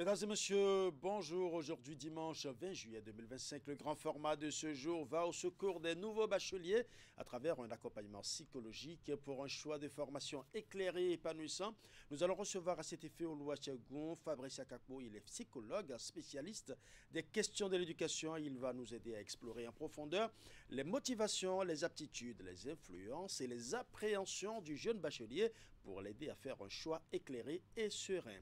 Mesdames et messieurs, bonjour. Aujourd'hui, dimanche 20 juillet 2025, le grand format de ce jour va au secours des nouveaux bacheliers à travers un accompagnement psychologique pour un choix de formation éclairé et épanouissant. Nous allons recevoir à cet effet Oluwasegun Fabrice Akakpo. Il est psychologue, spécialiste des questions de l'éducation. Il va nous aider à explorer en profondeur les motivations, les aptitudes, les influences et les appréhensions du jeune bachelier pour l'aider à faire un choix éclairé et serein.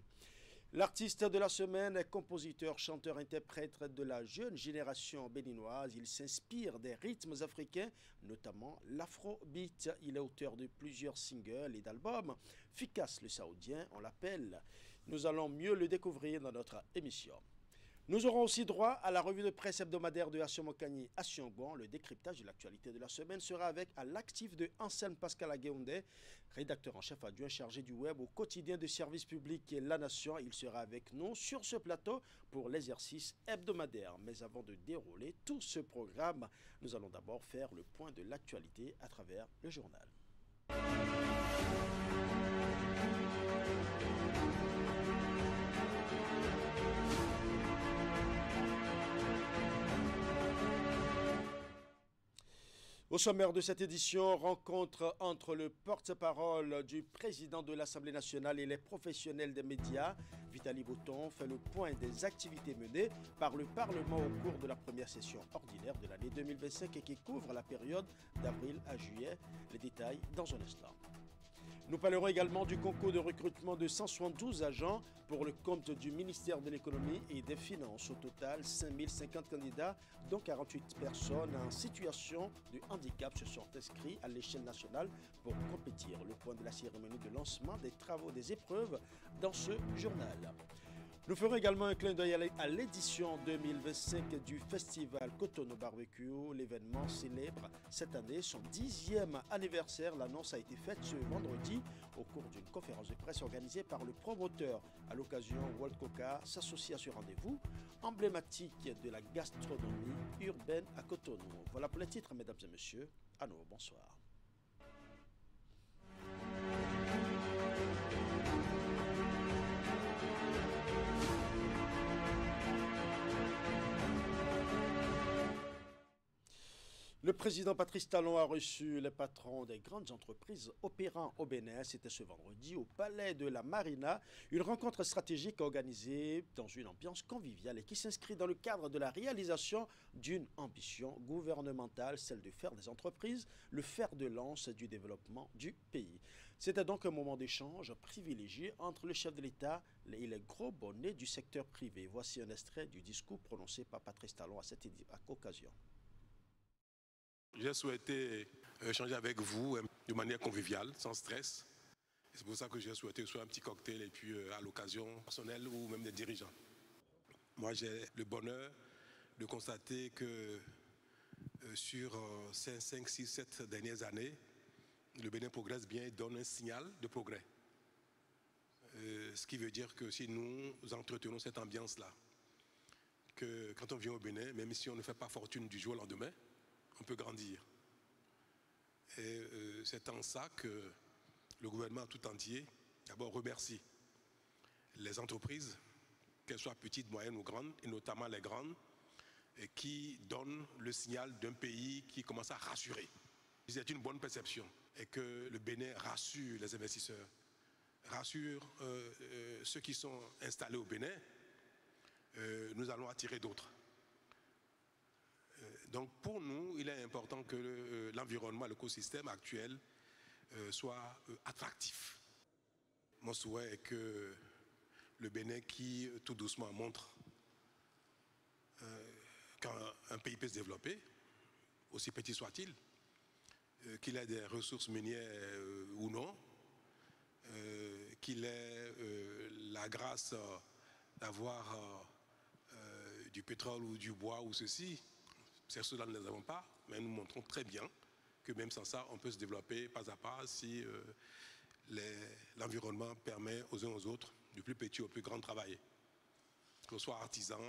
L'artiste de la semaine est compositeur, chanteur, interprète de la jeune génération béninoise. Il s'inspire des rythmes africains, notamment l'afrobeat. Il est auteur de plusieurs singles et d'albums. Fikas le Saoudien, on l'appelle. Nous allons mieux le découvrir dans notre émission. Nous aurons aussi droit à la revue de presse hebdomadaire de Asomokani Asiongon. Le décryptage de l'actualité de la semaine sera avec à l'actif de Anselme Pascal Agueonde, rédacteur en chef adjoint chargé du web au quotidien de service public et La Nation. Il sera avec nous sur ce plateau pour l'exercice hebdomadaire. Mais avant de dérouler tout ce programme, nous allons d'abord faire le point de l'actualité à travers le journal. Au sommaire de cette édition, rencontre entre le porte-parole du président de l'Assemblée nationale et les professionnels des médias. Vitali Botton fait le point des activités menées par le Parlement au cours de la première session ordinaire de l'année 2025 et qui couvre la période d'avril à juillet. Les détails dans un instant. Nous parlerons également du concours de recrutement de 172 agents pour le compte du ministère de l'économie et des finances. Au total, 5050 candidats, dont 48 personnes en situation de handicap se sont inscrits à l'échelle nationale pour compétir. Le point de la cérémonie de lancement des travaux des épreuves dans ce journal. Nous ferons également un clin d'œil à l'édition 2025 du Festival Cotonou Barbecue. L'événement célèbre cette année son 10e anniversaire. L'annonce a été faite ce vendredi au cours d'une conférence de presse organisée par le promoteur. À l'occasion, World Coca s'associe à ce rendez-vous emblématique de la gastronomie urbaine à Cotonou. Voilà pour les titres, mesdames et messieurs. À nous, bonsoir. Le président Patrice Talon a reçu les patrons des grandes entreprises opérant au Bénin. C'était ce vendredi au Palais de la Marina. Une rencontre stratégique organisée dans une ambiance conviviale et qui s'inscrit dans le cadre de la réalisation d'une ambition gouvernementale, celle de faire des entreprises le fer de lance du développement du pays. C'était donc un moment d'échange privilégié entre le chef de l'État et les gros bonnets du secteur privé. Voici un extrait du discours prononcé par Patrice Talon à cette occasion. J'ai souhaité échanger avec vous de manière conviviale, sans stress. C'est pour ça que j'ai souhaité soit un petit cocktail et puis à l'occasion personnelle ou même des dirigeants. Moi, j'ai le bonheur de constater que sur ces 5, 6, 7 dernières années, le Bénin progresse bien et donne un signal de progrès. Ce qui veut dire que si nous entretenons cette ambiance-là, que quand on vient au Bénin, même si on ne fait pas fortune du jour au lendemain, on peut grandir. Et c'est en ça que le gouvernement tout entier, d'abord remercie les entreprises, qu'elles soient petites, moyennes ou grandes, et notamment les grandes, et qui donnent le signal d'un pays qui commence à rassurer. C'est une bonne perception et que le Bénin rassure les investisseurs, rassure ceux qui sont installés au Bénin. Nous allons attirer d'autres. Donc pour nous, il est important que l'environnement, l'écosystème actuel soit attractif. Mon souhait est que le Bénin qui tout doucement montre qu'un pays peut se développer, aussi petit soit-il, qu'il ait des ressources minières ou non, qu'il ait la grâce d'avoir du pétrole ou du bois ou ceci. C'est cela nous ne les avons pas, mais nous montrons très bien que même sans ça, on peut se développer pas à pas si l'environnement permet aux uns aux autres, du plus petit au plus grand, de travailler. Qu'on soit artisan,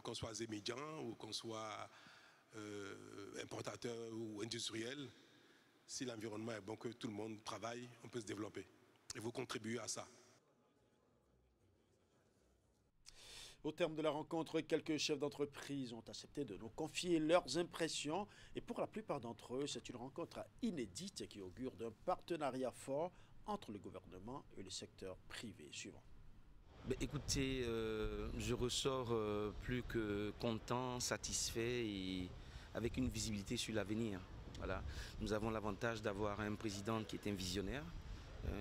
qu'on soit zémédian ou qu'on soit importateur ou industriel, si l'environnement est bon, que tout le monde travaille, on peut se développer. Et vous contribuez à ça. Au terme de la rencontre, quelques chefs d'entreprise ont accepté de nous confier leurs impressions et pour la plupart d'entre eux, c'est une rencontre inédite qui augure d'un partenariat fort entre le gouvernement et le secteur privé. Suivant. Écoutez, je ressors plus que content, satisfait et avec une visibilité sur l'avenir. Voilà. Nous avons l'avantage d'avoir un président qui est un visionnaire,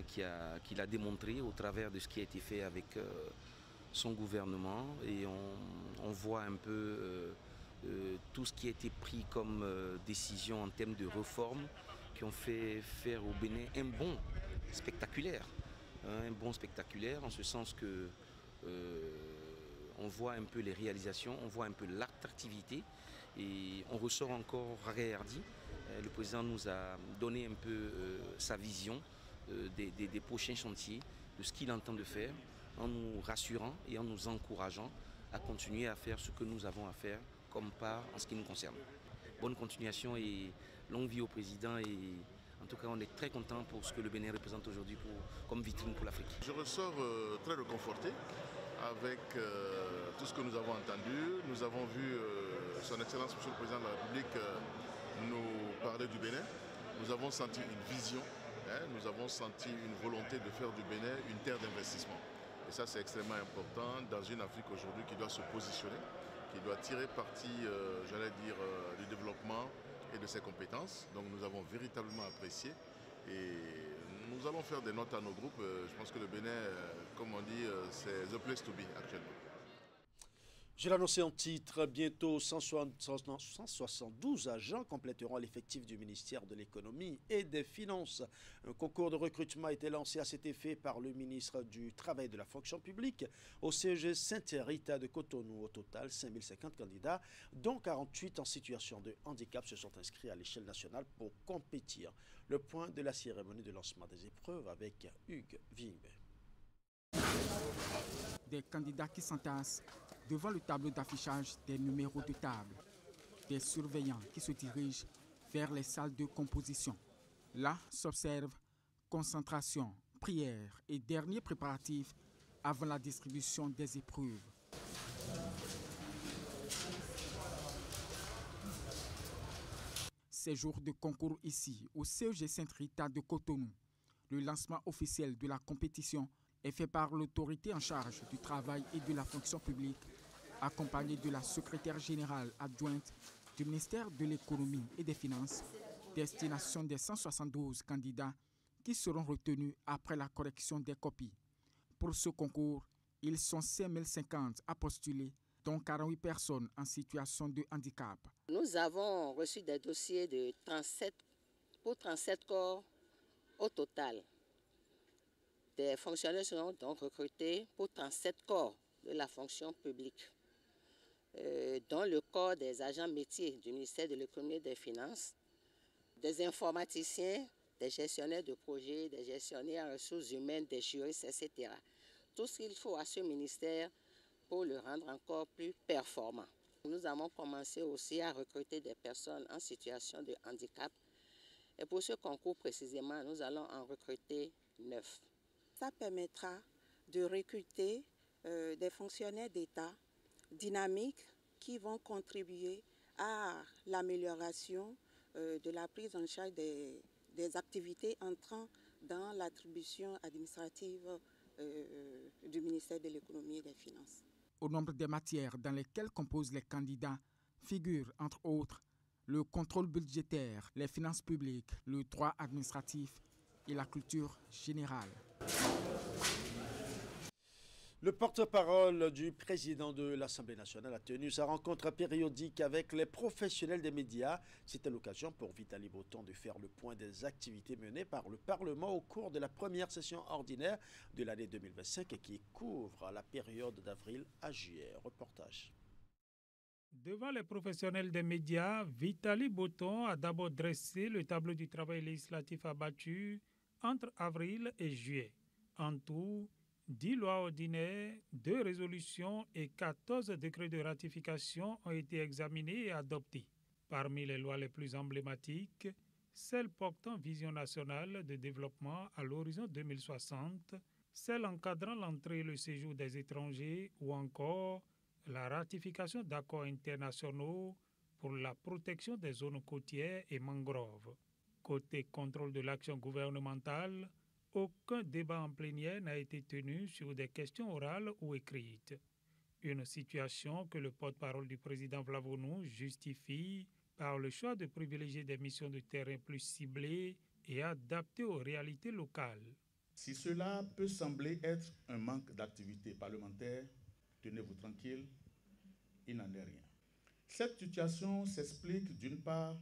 qui l'a démontré au travers de ce qui a été fait avec son gouvernement et on voit un peu tout ce qui a été pris comme décision en termes de réformes qui ont fait faire au Bénin un bond spectaculaire. Un bond spectaculaire en ce sens que on voit un peu les réalisations, on voit un peu l'attractivité et on ressort encore réhardi. Le président nous a donné un peu sa vision des prochains chantiers, de ce qu'il entend de faire, en nous rassurant et en nous encourageant à continuer à faire ce que nous avons à faire comme part en ce qui nous concerne. Bonne continuation et longue vie au président et en tout cas on est très content pour ce que le Bénin représente aujourd'hui comme vitrine pour l'Afrique. Je ressors très réconforté avec tout ce que nous avons entendu. Nous avons vu son Excellence Monsieur le Président de la République nous parler du Bénin. Nous avons senti une vision, nous avons senti une volonté de faire du Bénin une terre d'investissement. Et ça, c'est extrêmement important dans une Afrique aujourd'hui qui doit se positionner, qui doit tirer parti, du développement et de ses compétences. Donc nous avons véritablement apprécié et nous allons faire des notes à nos groupes. Je pense que le Bénin, comme on dit, c'est the place to be actuellement. Je l'ai annoncé en titre, bientôt 172 agents compléteront l'effectif du ministère de l'économie et des finances. Un concours de recrutement a été lancé à cet effet par le ministre du Travail et de la fonction publique au CEG Saint-Rita de Cotonou. Au total, 5050 candidats, dont 48 en situation de handicap, se sont inscrits à l'échelle nationale pour compétir. Le point de la cérémonie de lancement des épreuves avec Hugues Vingbe. Des candidats qui s'entassent devant le tableau d'affichage des numéros de table, des surveillants qui se dirigent vers les salles de composition. Là s'observe concentration, prière et derniers préparatifs avant la distribution des épreuves. Ces jours de concours ici, au CEG Saint-Rita de Cotonou, le lancement officiel de la compétition est fait par l'autorité en charge du travail et de la fonction publique, accompagnée de la secrétaire générale adjointe du ministère de l'économie et des finances, destination des 172 candidats qui seront retenus après la correction des copies. Pour ce concours, ils sont 5050 à postuler, dont 48 personnes en situation de handicap. Nous avons reçu des dossiers pour 37 corps au total. Des fonctionnaires seront donc recrutés pour 37 corps de la fonction publique, dont le corps des agents métiers du ministère de l'économie et des finances, des informaticiens, des gestionnaires de projets, des gestionnaires en ressources humaines, des juristes, etc. Tout ce qu'il faut à ce ministère pour le rendre encore plus performant. Nous avons commencé aussi à recruter des personnes en situation de handicap. Et pour ce concours précisément, nous allons en recruter 9. Ça permettra de recruter des fonctionnaires d'État dynamiques qui vont contribuer à l'amélioration de la prise en charge des activités entrant dans l'attribution administrative du ministère de l'économie et des finances. Au nombre des matières dans lesquelles composent les candidats figurent, entre autres, le contrôle budgétaire, les finances publiques, le droit administratif et la culture générale. Le porte-parole du président de l'Assemblée nationale a tenu sa rencontre périodique avec les professionnels des médias. C'était l'occasion pour Vitaly Botton de faire le point des activités menées par le Parlement au cours de la première session ordinaire de l'année 2025 et qui couvre la période d'avril à juillet. Reportage. Devant les professionnels des médias, Vitaly Botton a d'abord dressé le tableau du travail législatif abattu entre avril et juillet. En tout, 10 lois ordinaires, 2 résolutions et 14 décrets de ratification ont été examinés et adoptés. Parmi les lois les plus emblématiques, celle portant vision nationale de développement à l'horizon 2060, celle encadrant l'entrée et le séjour des étrangers ou encore la ratification d'accords internationaux pour la protection des zones côtières et mangroves. Côté contrôle de l'action gouvernementale, aucun débat en plénière n'a été tenu sur des questions orales ou écrites. Une situation que le porte-parole du président Vlavonou justifie par le choix de privilégier des missions de terrain plus ciblées et adaptées aux réalités locales. Si cela peut sembler être un manque d'activité parlementaire, tenez-vous tranquille, il n'en est rien. Cette situation s'explique d'une part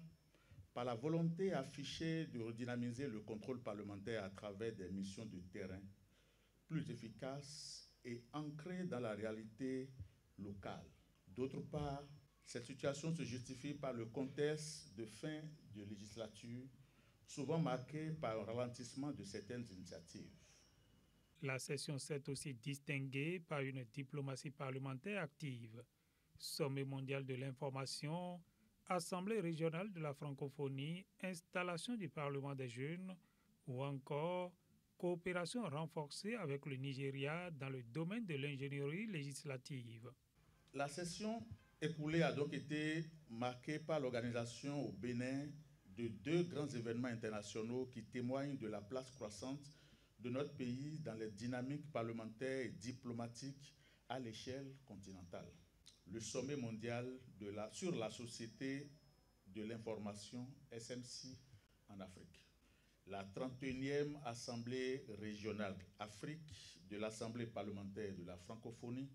par la volonté affichée de redynamiser le contrôle parlementaire à travers des missions de terrain plus efficaces et ancrées dans la réalité locale. D'autre part, cette situation se justifie par le contexte de fin de législature, souvent marqué par un ralentissement de certaines initiatives. La session s'est aussi distinguée par une diplomatie parlementaire active. Sommet mondial de l'information, Assemblée régionale de la francophonie, installation du Parlement des jeunes ou encore coopération renforcée avec le Nigeria dans le domaine de l'ingénierie législative. La session écoulée a donc été marquée par l'organisation au Bénin de 2 grands événements internationaux qui témoignent de la place croissante de notre pays dans les dynamiques parlementaires et diplomatiques à l'échelle continentale. Le sommet mondial sur la société de l'information SMC en Afrique. La 31e Assemblée régionale Afrique de l'Assemblée parlementaire de la francophonie.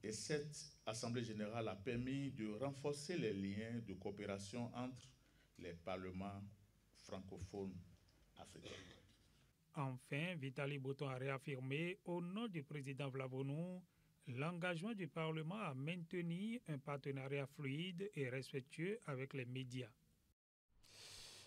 Et cette Assemblée générale a permis de renforcer les liens de coopération entre les parlements francophones africains. Enfin, Vitali Boton a réaffirmé au nom du président Vlavonou l'engagement du Parlement à maintenir un partenariat fluide et respectueux avec les médias.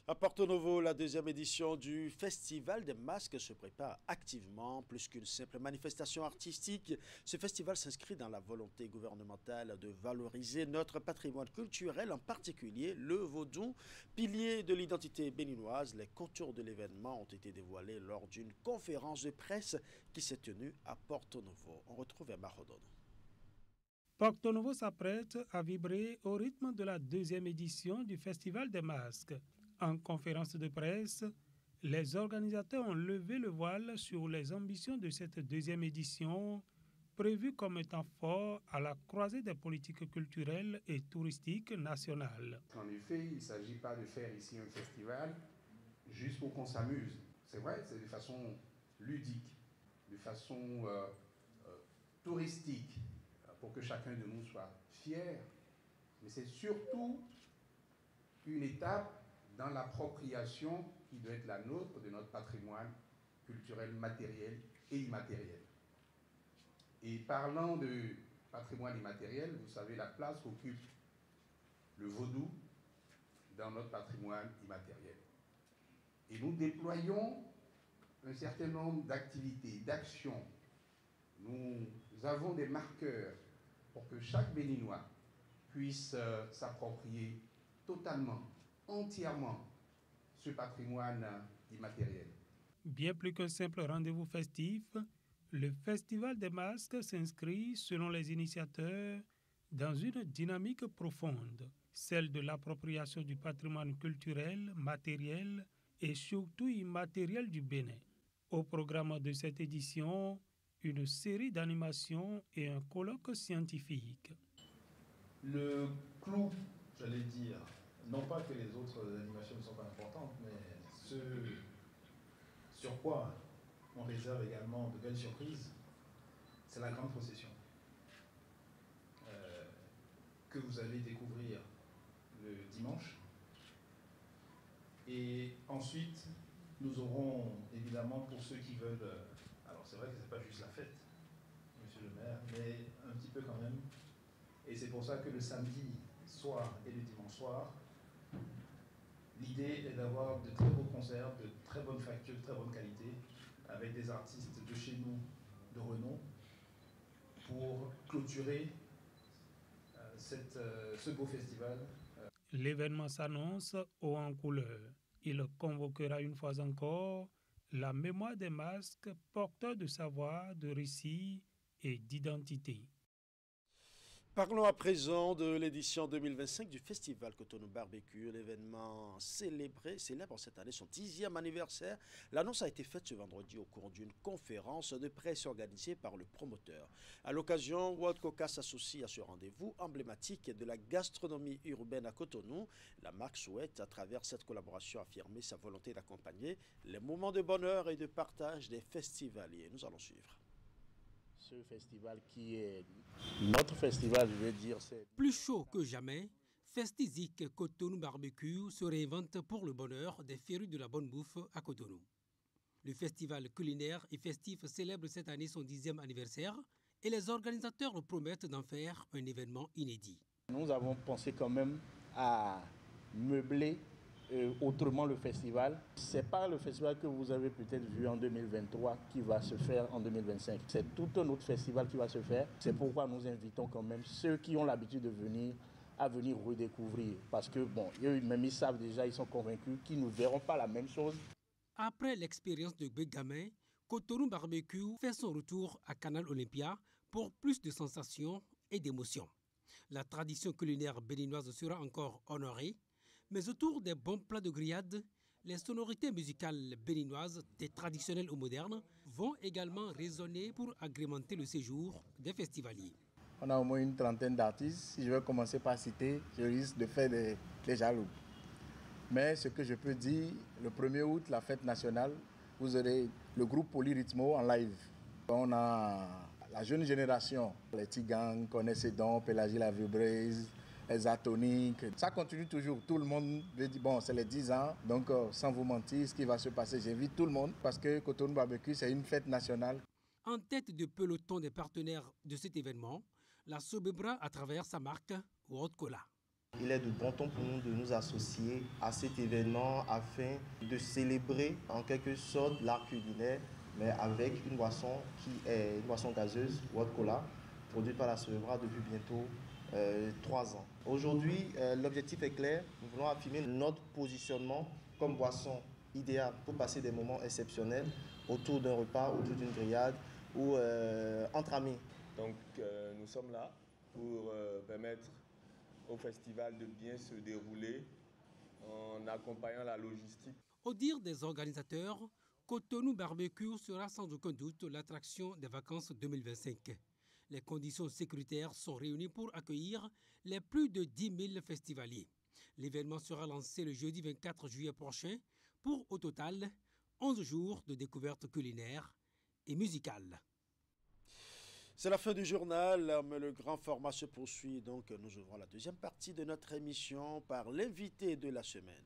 À Porto Novo, la 2e édition du Festival des masques se prépare activement. Plus qu'une simple manifestation artistique, ce festival s'inscrit dans la volonté gouvernementale de valoriser notre patrimoine culturel, en particulier le vaudou, pilier de l'identité béninoise. Les contours de l'événement ont été dévoilés lors d'une conférence de presse qui s'est tenue à Porto Novo. On retrouve Emma Rodon. Porto Novo s'apprête à vibrer au rythme de la 2e édition du Festival des masques. En conférence de presse, les organisateurs ont levé le voile sur les ambitions de cette 2e édition, prévue comme étant fort à la croisée des politiques culturelles et touristiques nationales. En effet, il ne s'agit pas de faire ici un festival juste pour qu'on s'amuse. C'est vrai, c'est de façon ludique, de façon touristique, pour que chacun de nous soit fier. Mais c'est surtout une étape dans l'appropriation qui doit être la nôtre de notre patrimoine culturel matériel et immatériel. Et parlant de patrimoine immatériel, vous savez la place qu'occupe le vaudou dans notre patrimoine immatériel. Et nous déployons un certain nombre d'activités, d'actions. Nous avons des marqueurs pour que chaque Béninois puisse s'approprier totalement, entièrement ce patrimoine immatériel. Bien plus qu'un simple rendez-vous festif, le Festival des masques s'inscrit, selon les initiateurs, dans une dynamique profonde, celle de l'appropriation du patrimoine culturel, matériel et surtout immatériel du Bénin. Au programme de cette édition, une série d'animations et un colloque scientifique. Le clou, j'allais dire, non pas que les autres animations ne sont pas importantes, mais ce sur quoi on réserve également de belles surprises, c'est la grande procession que vous allez découvrir le dimanche. Et ensuite, nous aurons évidemment, pour ceux qui veulent, alors c'est vrai que ce n'est pas juste la fête, monsieur le maire, mais un petit peu quand même. Et c'est pour ça que le samedi soir et le dimanche soir, l'idée est d'avoir de très beaux concerts, de très bonne facture, de très bonne qualité, avec des artistes de chez nous, de renom, pour clôturer ce beau festival. L'événement s'annonce haut en couleur. Il convoquera une fois encore la mémoire des masques porteurs de savoir, de récits et d'identité. Parlons à présent de l'édition 2025 du Festival Cotonou Barbecue. L'événement célèbre cette année son 10e anniversaire. L'annonce a été faite ce vendredi au cours d'une conférence de presse organisée par le promoteur. À l'occasion, World Coca s'associe à ce rendez-vous emblématique de la gastronomie urbaine à Cotonou. La marque souhaite, à travers cette collaboration, affirmer sa volonté d'accompagner les moments de bonheur et de partage des festivaliers. Nous allons suivre. Ce festival qui est notre festival, je veux dire, c'est... Plus chaud que jamais, Festizik Cotonou Barbecue se réinvente pour le bonheur des férus de la bonne bouffe à Cotonou. Le festival culinaire et festif célèbre cette année son 10e anniversaire et les organisateurs promettent d'en faire un événement inédit. Nous avons pensé quand même à meubler autrement le festival. Ce n'est pas le festival que vous avez peut-être vu en 2023 qui va se faire en 2025. C'est tout un autre festival qui va se faire. C'est pourquoi nous invitons quand même ceux qui ont l'habitude de venir à venir redécouvrir. Parce que bon, même ils savent déjà, ils sont convaincus qu'ils ne verront pas la même chose. Après l'expérience de Bégamin, Cotonou Barbecue fait son retour à Canal Olympia pour plus de sensations et d'émotions. La tradition culinaire béninoise sera encore honorée, mais autour des bons plats de grillade, les sonorités musicales béninoises, des traditionnelles aux modernes, vont également résonner pour agrémenter le séjour des festivaliers. On a au moins une trentaine d'artistes. Si je vais commencer par citer, je risque de faire des jaloux. Mais ce que je peux dire, le 1er août, la fête nationale, vous aurez le groupe Polyrythmo en live. On a la jeune génération, les Tigang, Connaissent ses dons, Pélagie la Vibreuse, les atoniques, ça continue toujours. Tout le monde veut dire, bon, c'est les 10 ans, donc sans vous mentir, ce qui va se passer, j'invite tout le monde parce que Cotonou Barbecue, c'est une fête nationale. En tête de peloton des partenaires de cet événement, la Sobebra à travers sa marque World Cola. Il est de bon ton pour nous de nous associer à cet événement afin de célébrer en quelque sorte l'art culinaire, mais avec une boisson qui est une boisson gazeuse, World Cola, produite par la Sobebra depuis bientôt 3 ans. Aujourd'hui, l'objectif est clair. Nous voulons affirmer notre positionnement comme boisson idéale pour passer des moments exceptionnels autour d'un repas, autour d'une grillade ou entre amis. Donc nous sommes là pour permettre au festival de bien se dérouler en accompagnant la logistique. Au dire des organisateurs, Cotonou Barbecue sera sans aucun doute l'attraction des vacances 2025. Les conditions sécuritaires sont réunies pour accueillir les plus de 10 000 festivaliers. L'événement sera lancé le jeudi 24 juillet prochain pour, au total, 11 jours de découverte culinaire et musicale. C'est la fin du journal, mais le grand format se poursuit. Donc, nous ouvrons la deuxième partie de notre émission par l'invité de la semaine.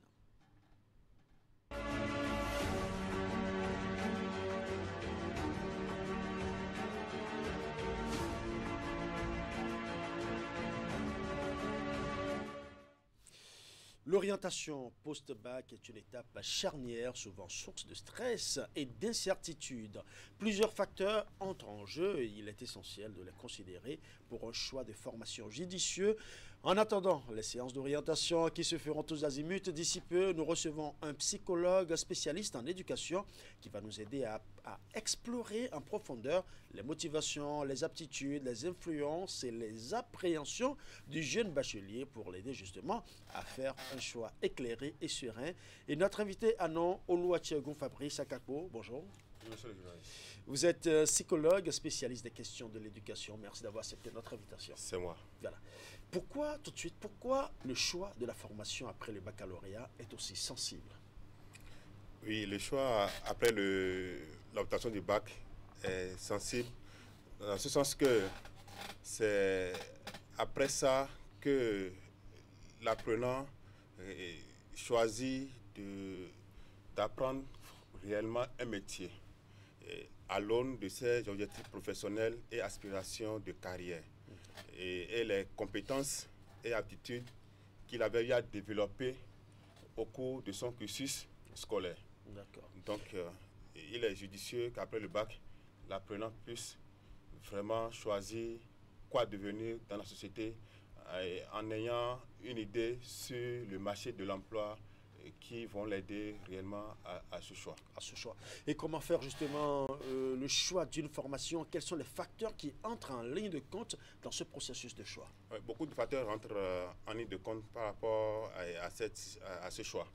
L'orientation post-bac est une étape charnière, souvent source de stress et d'incertitude. Plusieurs facteurs entrent en jeu et il est essentiel de les considérer pour un choix de formation judicieux. En attendant les séances d'orientation qui se feront tous azimuts, d'ici peu, nous recevons un psychologue spécialiste en éducation qui va nous aider à explorer en profondeur les motivations, les aptitudes, les influences et les appréhensions du jeune bachelier pour l'aider justement à faire un choix éclairé et serein. Et notre invité, Anon Oluwachegun Fabrice Akakpo, bonjour. Monsieur le journaliste. Vous êtes psychologue, spécialiste des questions de l'éducation. Merci d'avoir accepté notre invitation. C'est moi. Voilà. Pourquoi, tout de suite, pourquoi le choix de la formation après le baccalauréat est aussi sensible? Oui, le choix après l'obtention du bac est sensible, dans ce sens que c'est après ça que l'apprenant choisit d'apprendre réellement un métier à l'aune de ses objectifs professionnels et aspirations de carrière. Et les compétences et aptitudes qu'il avait eu à développer au cours de son cursus scolaire. D'accord. Donc, il est judicieux qu'après le bac, l'apprenant puisse vraiment choisir quoi devenir dans la société en ayant une idée sur le marché de l'emploi qui vont l'aider réellement à ce choix. Et comment faire justement le choix d'une formation? Quels sont les facteurs qui entrent en ligne de compte dans ce processus de choix? Beaucoup de facteurs entrent en ligne de compte par rapport à ce choix.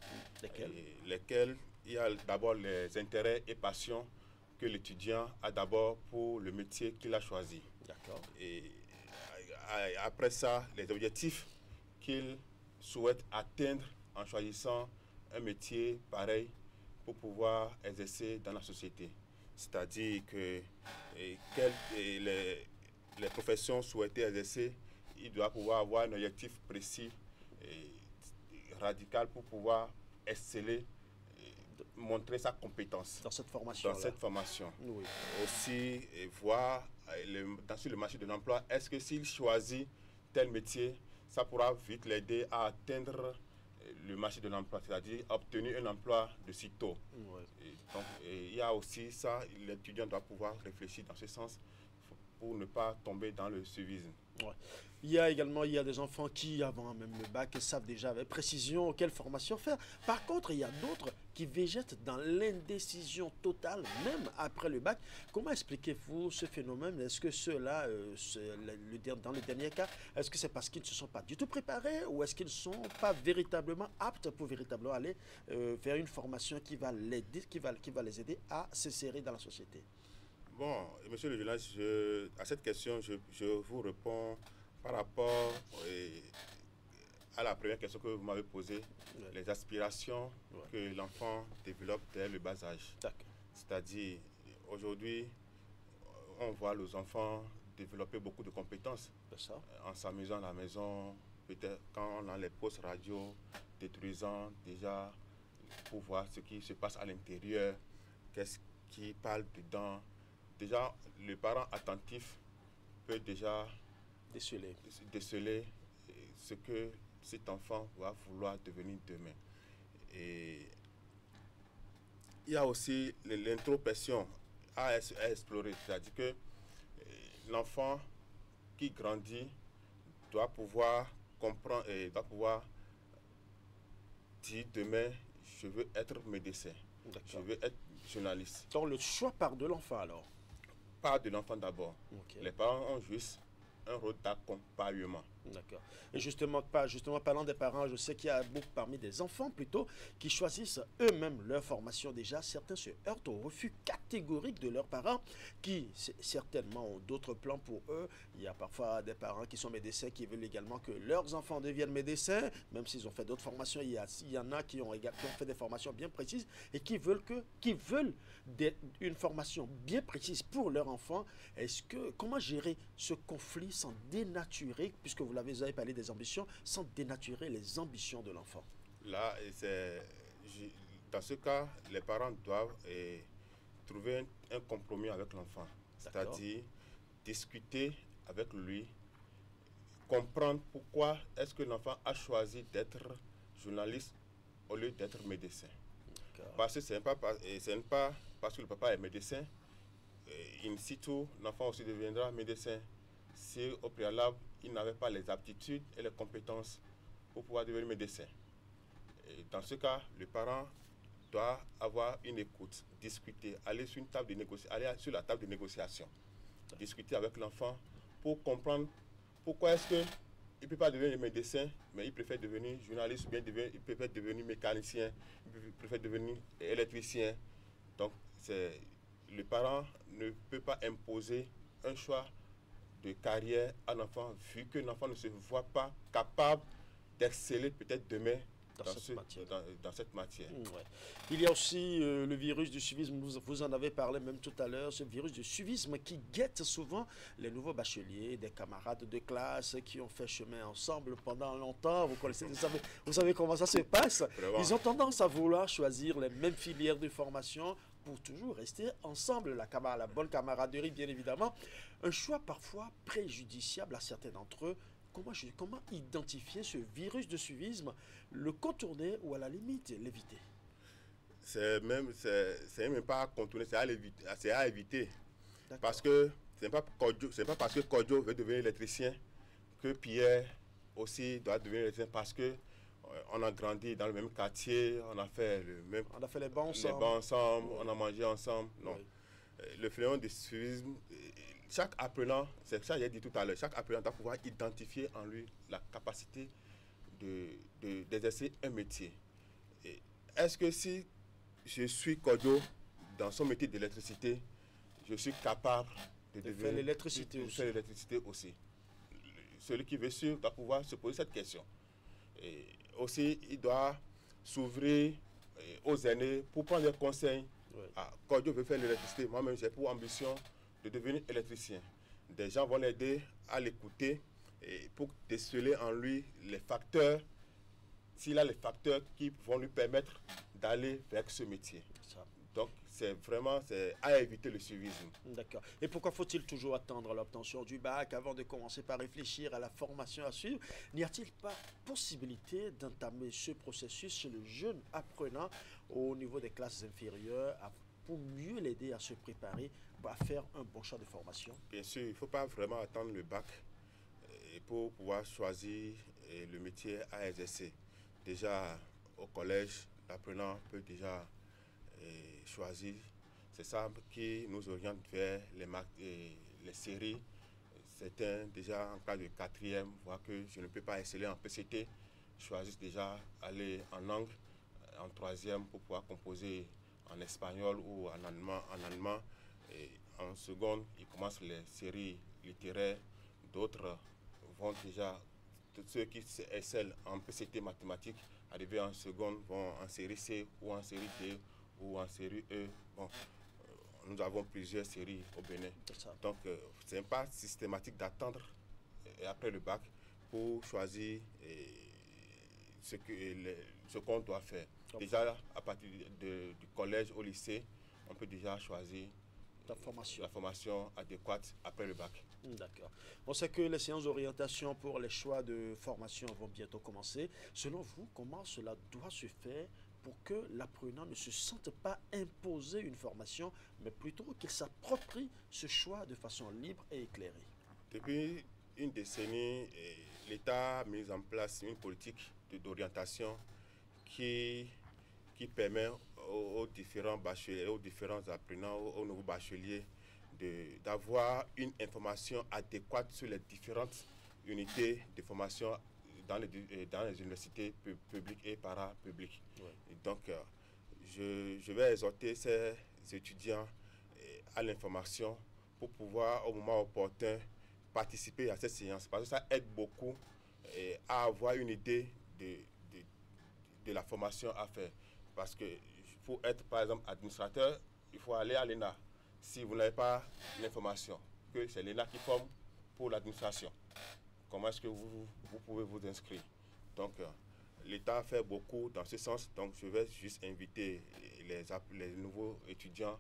Lesquels? Il y a d'abord les intérêts et passions que l'étudiant a d'abord pour le métier qu'il a choisi. D'accord. Et après ça, les objectifs qu'il souhaite atteindre en choisissant un métier pareil pour pouvoir exercer dans la société. C'est-à-dire que les professions souhaitées exercer, il doit pouvoir avoir un objectif précis et radical pour pouvoir exceller, montrer sa compétence dans cette formation. Oui. Aussi, voir sur le marché de l'emploi, est-ce que s'il choisit tel métier, ça pourra vite l'aider à atteindre le marché de l'emploi, c'est-à-dire obtenir un emploi de sitôt. Donc, il y a aussi ça, l'étudiant doit pouvoir réfléchir dans ce sens pour ne pas tomber dans le suivisme. Il y a des enfants qui, avant même le bac, savent déjà avec précision quelle formation faire. Par contre, il y a d'autres qui végètent dans l'indécision totale, même après le bac. Comment expliquez-vous ce phénomène? Est-ce que ceux-là, dans le dernier cas, est-ce que c'est parce qu'ils ne se sont pas du tout préparés ou est-ce qu'ils ne sont pas véritablement aptes pour véritablement aller vers une formation qui va les aider à s'insérer dans la société? Bon, monsieur le journaliste, à cette question, je vous réponds par rapport à la première question que vous m'avez posée, les aspirations que l'enfant développe dès le bas âge. C'est-à-dire, aujourd'hui, on voit les enfants développer beaucoup de compétences en s'amusant à la maison, peut-être quand on a les postes radio, détruisant déjà pour voir ce qui se passe à l'intérieur, qu'est-ce qui parle dedans. Déjà, le parent attentif peut déjà déceler ce que cet enfant va vouloir devenir demain. Et il y a aussi l'introspection à explorer, c'est-à-dire que l'enfant qui grandit doit pouvoir comprendre et doit pouvoir dire demain, je veux être médecin, je veux être journaliste. Donc le choix part de l'enfant alors? Part de l'enfant d'abord. Les parents ont juste un rôle d'accompagnement. D'accord. Et justement, parlant des parents, je sais qu'il y a beaucoup parmi des enfants plutôt qui choisissent eux-mêmes leur formation déjà. Certains se heurtent au refus catégorique de leurs parents qui certainement ont d'autres plans pour eux. Il y a parfois des parents qui sont médecins qui veulent également que leurs enfants deviennent médecins, même s'ils ont fait d'autres formations. Il y en a qui ont fait des formations bien précises et qui veulent une formation bien précise pour leur enfant. Comment gérer ce conflit sans dénaturer, puisque vous avez parlé des ambitions, sans dénaturer les ambitions de l'enfant? Là, dans ce cas, les parents doivent trouver un compromis avec l'enfant. C'est-à-dire discuter avec lui, comprendre pourquoi est-ce que l'enfant a choisi d'être journaliste au lieu d'être médecin. Parce que ce n'est pas parce que le papa est médecin, in situ, l'enfant aussi deviendra médecin. Si au préalable, il n'avait pas les aptitudes et les compétences pour pouvoir devenir médecin. Et dans ce cas, le parent doit avoir une écoute, discuter, aller sur sur la table de négociation, discuter avec l'enfant pour comprendre pourquoi est-ce qu'il ne peut pas devenir médecin, mais il préfère devenir journaliste, ou bien il préfère devenir mécanicien, il préfère devenir électricien. Donc, le parent ne peut pas imposer un choix de carrière à l'enfant, vu que l'enfant ne se voit pas capable d'exceller peut-être demain dans cette matière. Il y a aussi le virus du suivisme, vous en avez parlé même tout à l'heure, ce virus du suivisme qui guette souvent les nouveaux bacheliers, des camarades de classe qui ont fait chemin ensemble pendant longtemps. Vous savez comment ça se passe. Vraiment. Ils ont tendance à vouloir choisir les mêmes filières de formation pour toujours rester ensemble, la bonne camaraderie bien évidemment. Un choix parfois préjudiciable à certains d'entre eux. Comment identifier ce virus de suivisme, le contourner ou à la limite l'éviter? C'est même pas à contourner, c'est à éviter. Parce que ce n'est pas parce que Kodjo veut devenir électricien que Pierre aussi doit devenir électricien, parce que On a grandi dans le même quartier, on a fait les bancs ensemble. Oui. On a mangé ensemble. Non. Oui. Le fléau du suivisme, chaque apprenant, c'est ça que j'ai dit tout à l'heure, chaque apprenant doit pouvoir identifier en lui la capacité d'exercer un métier. Est-ce que si je suis Kojo dans son métier d'électricité, je suis capable de faire l'électricité aussi. Celui qui veut suivre doit pouvoir se poser cette question. Et aussi, il doit s'ouvrir aux aînés pour prendre des conseils. Quand Dieu veut faire l'électricité, moi-même j'ai pour ambition de devenir électricien. Des gens vont l'aider à l'écouter pour déceler en lui les facteurs, s'il a les facteurs qui vont lui permettre d'aller vers ce métier. Donc, c'est vraiment à éviter le suivisme. D'accord. Et pourquoi faut-il toujours attendre l'obtention du bac avant de commencer par réfléchir à la formation à suivre? N'y a-t-il pas possibilité d'entamer ce processus chez le jeune apprenant au niveau des classes inférieures pour mieux l'aider à se préparer à faire un bon choix de formation? Bien sûr, il ne faut pas vraiment attendre le bac pour pouvoir choisir le métier à exercer. Déjà, au collège, l'apprenant peut déjà choisir. C'est ça qui nous oriente vers les séries. Certains, déjà en cas de 4e, voient que je ne peux pas exceller en PCT, choisissent déjà aller en langue, en 3e pour pouvoir composer en espagnol ou en allemand. Et en seconde, ils commencent les séries littéraires. D'autres vont déjà, tous ceux qui excellent en PCT mathématiques, arrivés en seconde, vont en série C ou en série D ou en série E. Bon, nous avons plusieurs séries au Bénin. Donc, ce n'est pas systématique d'attendre après le bac pour choisir ce qu'on doit faire. Déjà, à partir du collège au lycée, on peut déjà choisir la formation adéquate après le bac. D'accord. On sait que les séances d'orientation pour les choix de formation vont bientôt commencer. Selon vous, comment cela doit se faire pour que l'apprenant ne se sente pas imposer une formation, mais plutôt qu'il s'approprie ce choix de façon libre et éclairée? Depuis une décennie, l'État a mis en place une politique d'orientation qui permet aux différents bacheliers, aux différents apprenants, aux nouveaux bacheliers, d'avoir une information adéquate sur les différentes unités de formation dans les universités publiques et parapubliques. Ouais. Et donc, je vais exhorter ces étudiants à l'information pour pouvoir, au moment opportun, participer à cette séance. Parce que ça aide beaucoup à avoir une idée de la formation à faire. Parce que pour être, par exemple, administrateur, il faut aller à l'ENA. Si vous n'avez pas l'information, que c'est l'ENA qui forme pour l'administration, comment est-ce que vous pouvez vous inscrire? Donc, l'État fait beaucoup dans ce sens. Donc, je vais juste inviter les nouveaux étudiants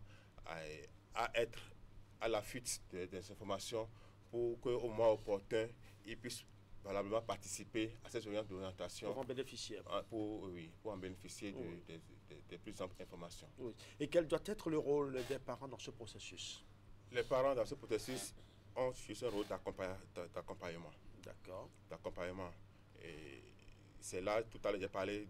à être à la fuite des informations pour qu'au moment opportun, ils puissent valablement participer à ces orientations. Pour en bénéficier. Pour en bénéficier de plus amples informations. Oui. Et quel doit être le rôle des parents dans ce processus? Les parents dans ce processus ont juste un rôle d'accompagnement. D'accord. D'accompagnement. Et c'est là, tout à l'heure, j'ai parlé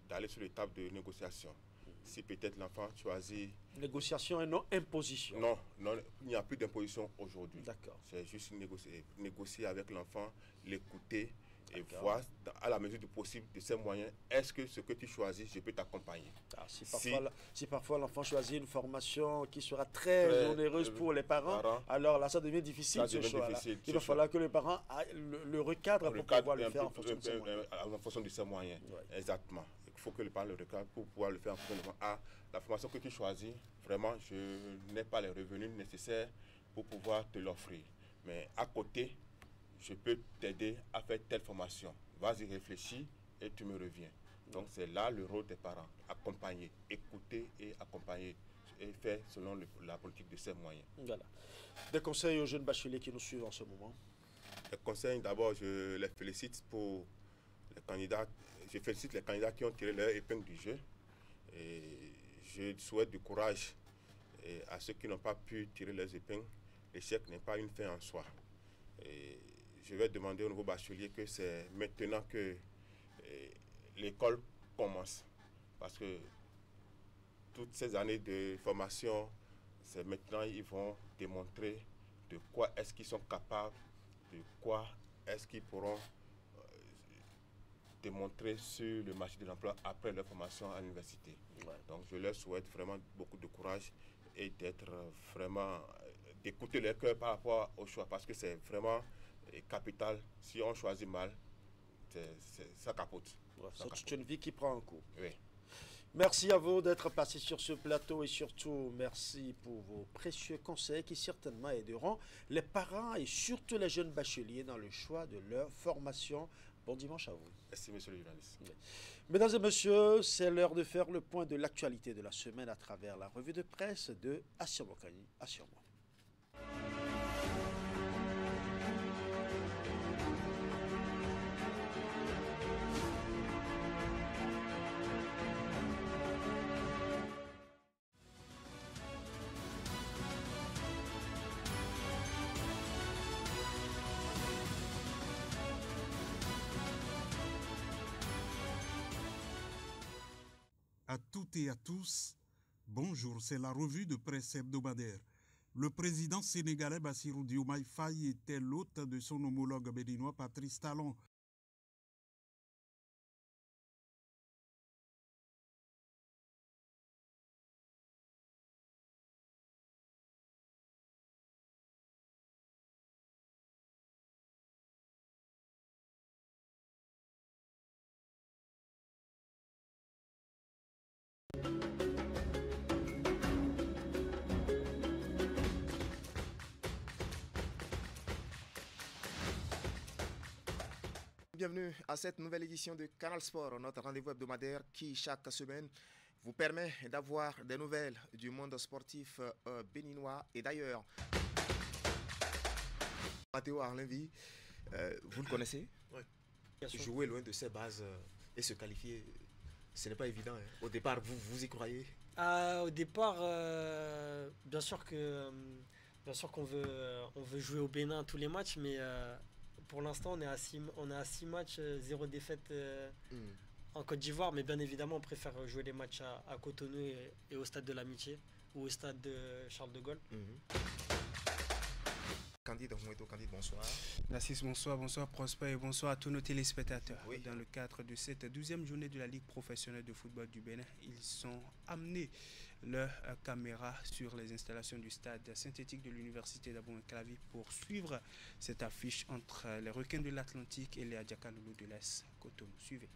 d'aller sur l'étape de négociation. Si peut-être l'enfant choisit... Négociation et non imposition. Non, il n'y a plus d'imposition aujourd'hui. D'accord. C'est juste négocier avec l'enfant, l'écouter et voir, à la mesure du possible, de ses moyens, est-ce que ce que tu choisis, je peux t'accompagner. Si parfois l'enfant choisit une formation qui sera très onéreuse pour les parents, alors là, ça devient difficile ce choix-là. Il va falloir que les parents le recadrent pour pouvoir le faire en fonction de ses moyens. En fonction de ses moyens, exactement. Il faut que le parent le recadre pour pouvoir le faire en fonction de la formation que tu choisis, vraiment, je n'ai pas les revenus nécessaires pour pouvoir te l'offrir. Mais à côté, je peux t'aider à faire telle formation. Vas-y, réfléchis et tu me reviens. Donc, c'est là le rôle des parents. Accompagner, écouter et accompagner et faire selon la politique de ses moyens. Voilà. Des conseils aux jeunes bacheliers qui nous suivent en ce moment? Les conseils, d'abord, je les félicite pour les candidats. Je félicite les candidats qui ont tiré leur épingle du jeu. Et je souhaite du courage à ceux qui n'ont pas pu tirer leurs épingles. L'échec n'est pas une fin en soi. Et je vais demander aux nouveaux bacheliers que c'est maintenant que l'école commence. Parce que toutes ces années de formation, c'est maintenant ils vont démontrer de quoi est-ce qu'ils sont capables, de quoi est-ce qu'ils pourront démontrer sur le marché de l'emploi après leur formation à l'université. Donc je leur souhaite vraiment beaucoup de courage et d'être vraiment, d'écouter leur cœur par rapport au choix, parce que c'est vraiment capital. Si on choisit mal, ça capote. C'est une vie qui prend un coup. Oui. Merci à vous d'être passés sur ce plateau et surtout merci pour vos précieux conseils qui certainement aideront les parents et surtout les jeunes bacheliers dans le choix de leur formation. Bon dimanche à vous. Merci, monsieur le journaliste. Mesdames et messieurs, c'est l'heure de faire le point de l'actualité de la semaine à travers la revue de presse de Assir Bokani. Assure-moi. À toutes et à tous, bonjour, c'est la revue de presse hebdomadaire. Le président sénégalais Bassirou Diomaye Faye était l'hôte de son homologue béninois Patrice Talon. Bienvenue à cette nouvelle édition de Canal Sport, notre rendez-vous hebdomadaire qui, chaque semaine, vous permet d'avoir des nouvelles du monde sportif béninois et d'ailleurs. Matteo Arlenvi, vous le connaissez? Oui. Jouer loin de ses bases et se qualifier, ce n'est pas évident. Hein. Au départ, vous y croyez? Au départ, bien sûr qu'on veut jouer au Bénin tous les matchs, mais pour l'instant, on est à 6 matchs, 0 défaite en Côte d'Ivoire. Mais bien évidemment, on préfère jouer les matchs à Cotonou et au Stade de l'Amitié ou au Stade de Charles de Gaulle. Candide, bonsoir. Narcisse, bonsoir, bonsoir Prosper et bonsoir à tous nos téléspectateurs. Oui. Dans le cadre de cette 12e journée de la Ligue professionnelle de football du Bénin, ils sont amenés leurs caméras sur les installations du stade synthétique de l'université d'Abou-Clavi pour suivre cette affiche entre les requins de l'Atlantique et les Adjaka-Loulou de l'Est Cotonou. Suivez.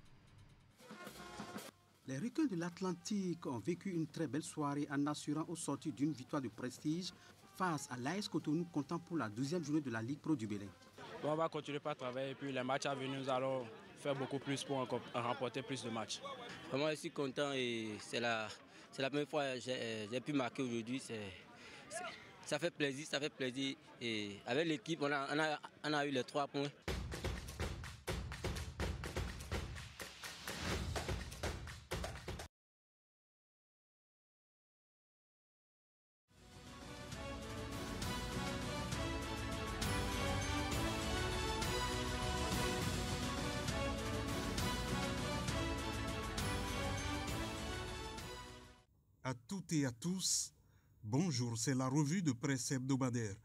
Les requins de l'Atlantique ont vécu une très belle soirée en assurant au sortir d'une victoire de prestige face à l'AS Cotonou, comptant pour la 12e journée de la Ligue Pro du Bénin. Bon, on va continuer par travailler et puis les matchs à venir, nous allons faire beaucoup plus pour remporter plus de matchs. Vraiment, je suis content et c'est la première fois que j'ai pu marquer aujourd'hui. Ça fait plaisir. Et avec l'équipe, on a eu les 3 points. À toutes et à tous, bonjour, c'est la revue de presse hebdomadaire.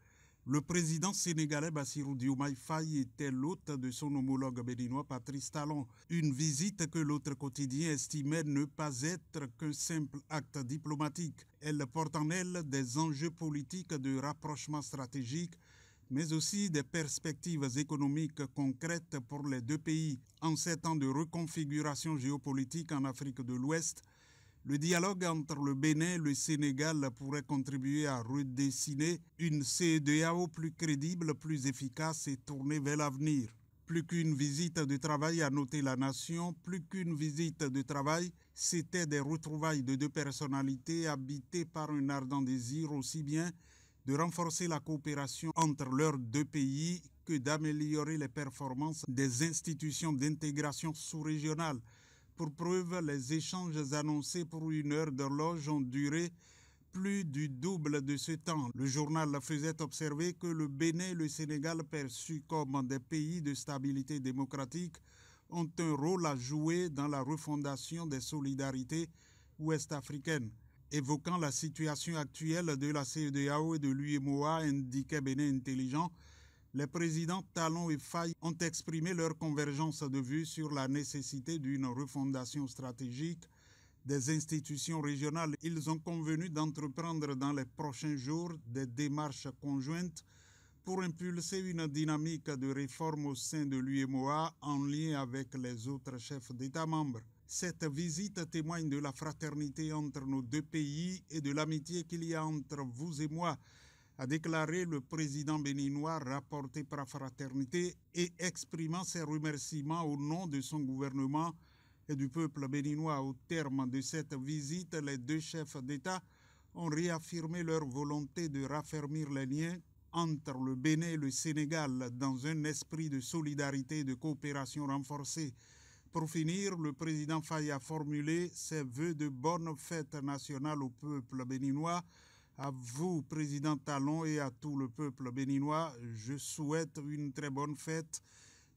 Le président sénégalais Bassirou Diomaye Faye était l'hôte de son homologue béninois Patrice Talon. Une visite que l'autre quotidien estimait ne pas être qu'un simple acte diplomatique. Elle porte en elle des enjeux politiques de rapprochement stratégique, mais aussi des perspectives économiques concrètes pour les deux pays. En 7 ans de reconfiguration géopolitique en Afrique de l'Ouest, le dialogue entre le Bénin et le Sénégal pourrait contribuer à redessiner une CEDEAO plus crédible, plus efficace et tournée vers l'avenir. Plus qu'une visite de travail, a noté la nation, plus qu'une visite de travail, c'était des retrouvailles de deux personnalités habitées par un ardent désir aussi bien de renforcer la coopération entre leurs deux pays que d'améliorer les performances des institutions d'intégration sous-régionale. Pour preuve, les échanges annoncés pour 1 heure d'horloge ont duré plus du double de ce temps. Le journal faisait observer que le Bénin et le Sénégal, perçus comme des pays de stabilité démocratique, ont un rôle à jouer dans la refondation des solidarités ouest-africaines. Évoquant la situation actuelle de la CEDEAO et de l'UEMOA, indiquait Bénin Intelligent, les présidents Talon et Faye ont exprimé leur convergence de vue sur la nécessité d'une refondation stratégique des institutions régionales. Ils ont convenu d'entreprendre dans les prochains jours des démarches conjointes pour impulser une dynamique de réforme au sein de l'UEMOA en lien avec les autres chefs d'État membres. Cette visite témoigne de la fraternité entre nos deux pays et de l'amitié qu'il y a entre vous et moi, a déclaré le président béninois, rapporté par Fraternité et exprimant ses remerciements au nom de son gouvernement et du peuple béninois. Au terme de cette visite, les deux chefs d'État ont réaffirmé leur volonté de raffermir les liens entre le Bénin et le Sénégal dans un esprit de solidarité et de coopération renforcée. Pour finir, le président Faye a formulé ses vœux de bonne fête nationale au peuple béninois. À vous, président Talon, et à tout le peuple béninois, je souhaite une très bonne fête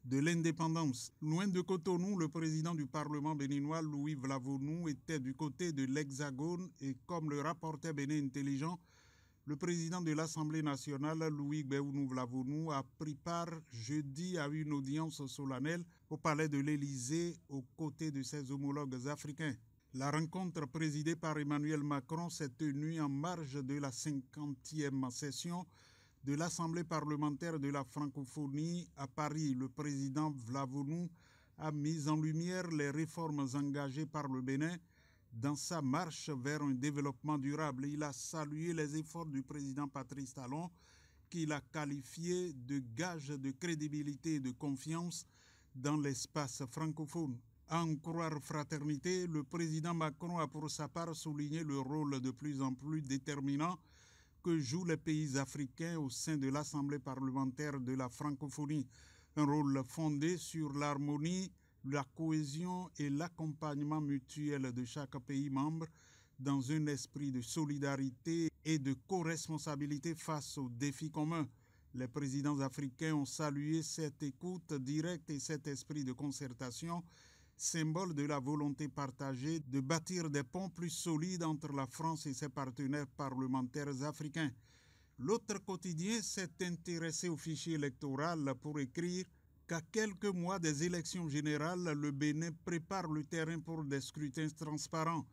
de l'indépendance. Loin de Cotonou, le président du Parlement béninois, Louis Vlavonou, était du côté de l'Hexagone et comme le rapportait Bénin Intelligent, le président de l'Assemblée nationale, Louis Béounou Vlavonou, a pris part jeudi à une audience solennelle au palais de l'Élysée aux côtés de ses homologues africains. La rencontre présidée par Emmanuel Macron s'est tenue en marge de la 50e session de l'Assemblée parlementaire de la francophonie à Paris. Le président Vlavonou a mis en lumière les réformes engagées par le Bénin dans sa marche vers un développement durable. Il a salué les efforts du président Patrice Talon, qu'il a qualifié de gage de crédibilité et de confiance dans l'espace francophone. À en croire Fraternité, le président Macron a pour sa part souligné le rôle de plus en plus déterminant que jouent les pays africains au sein de l'Assemblée parlementaire de la francophonie. Un rôle fondé sur l'harmonie, la cohésion et l'accompagnement mutuel de chaque pays membre dans un esprit de solidarité et de co-responsabilité face aux défis communs. Les présidents africains ont salué cette écoute directe et cet esprit de concertation, symbole de la volonté partagée de bâtir des ponts plus solides entre la France et ses partenaires parlementaires africains. L'autre quotidien s'est intéressé au fichier électoral pour écrire qu'à quelques mois des élections générales, le Bénin prépare le terrain pour des scrutins transparents.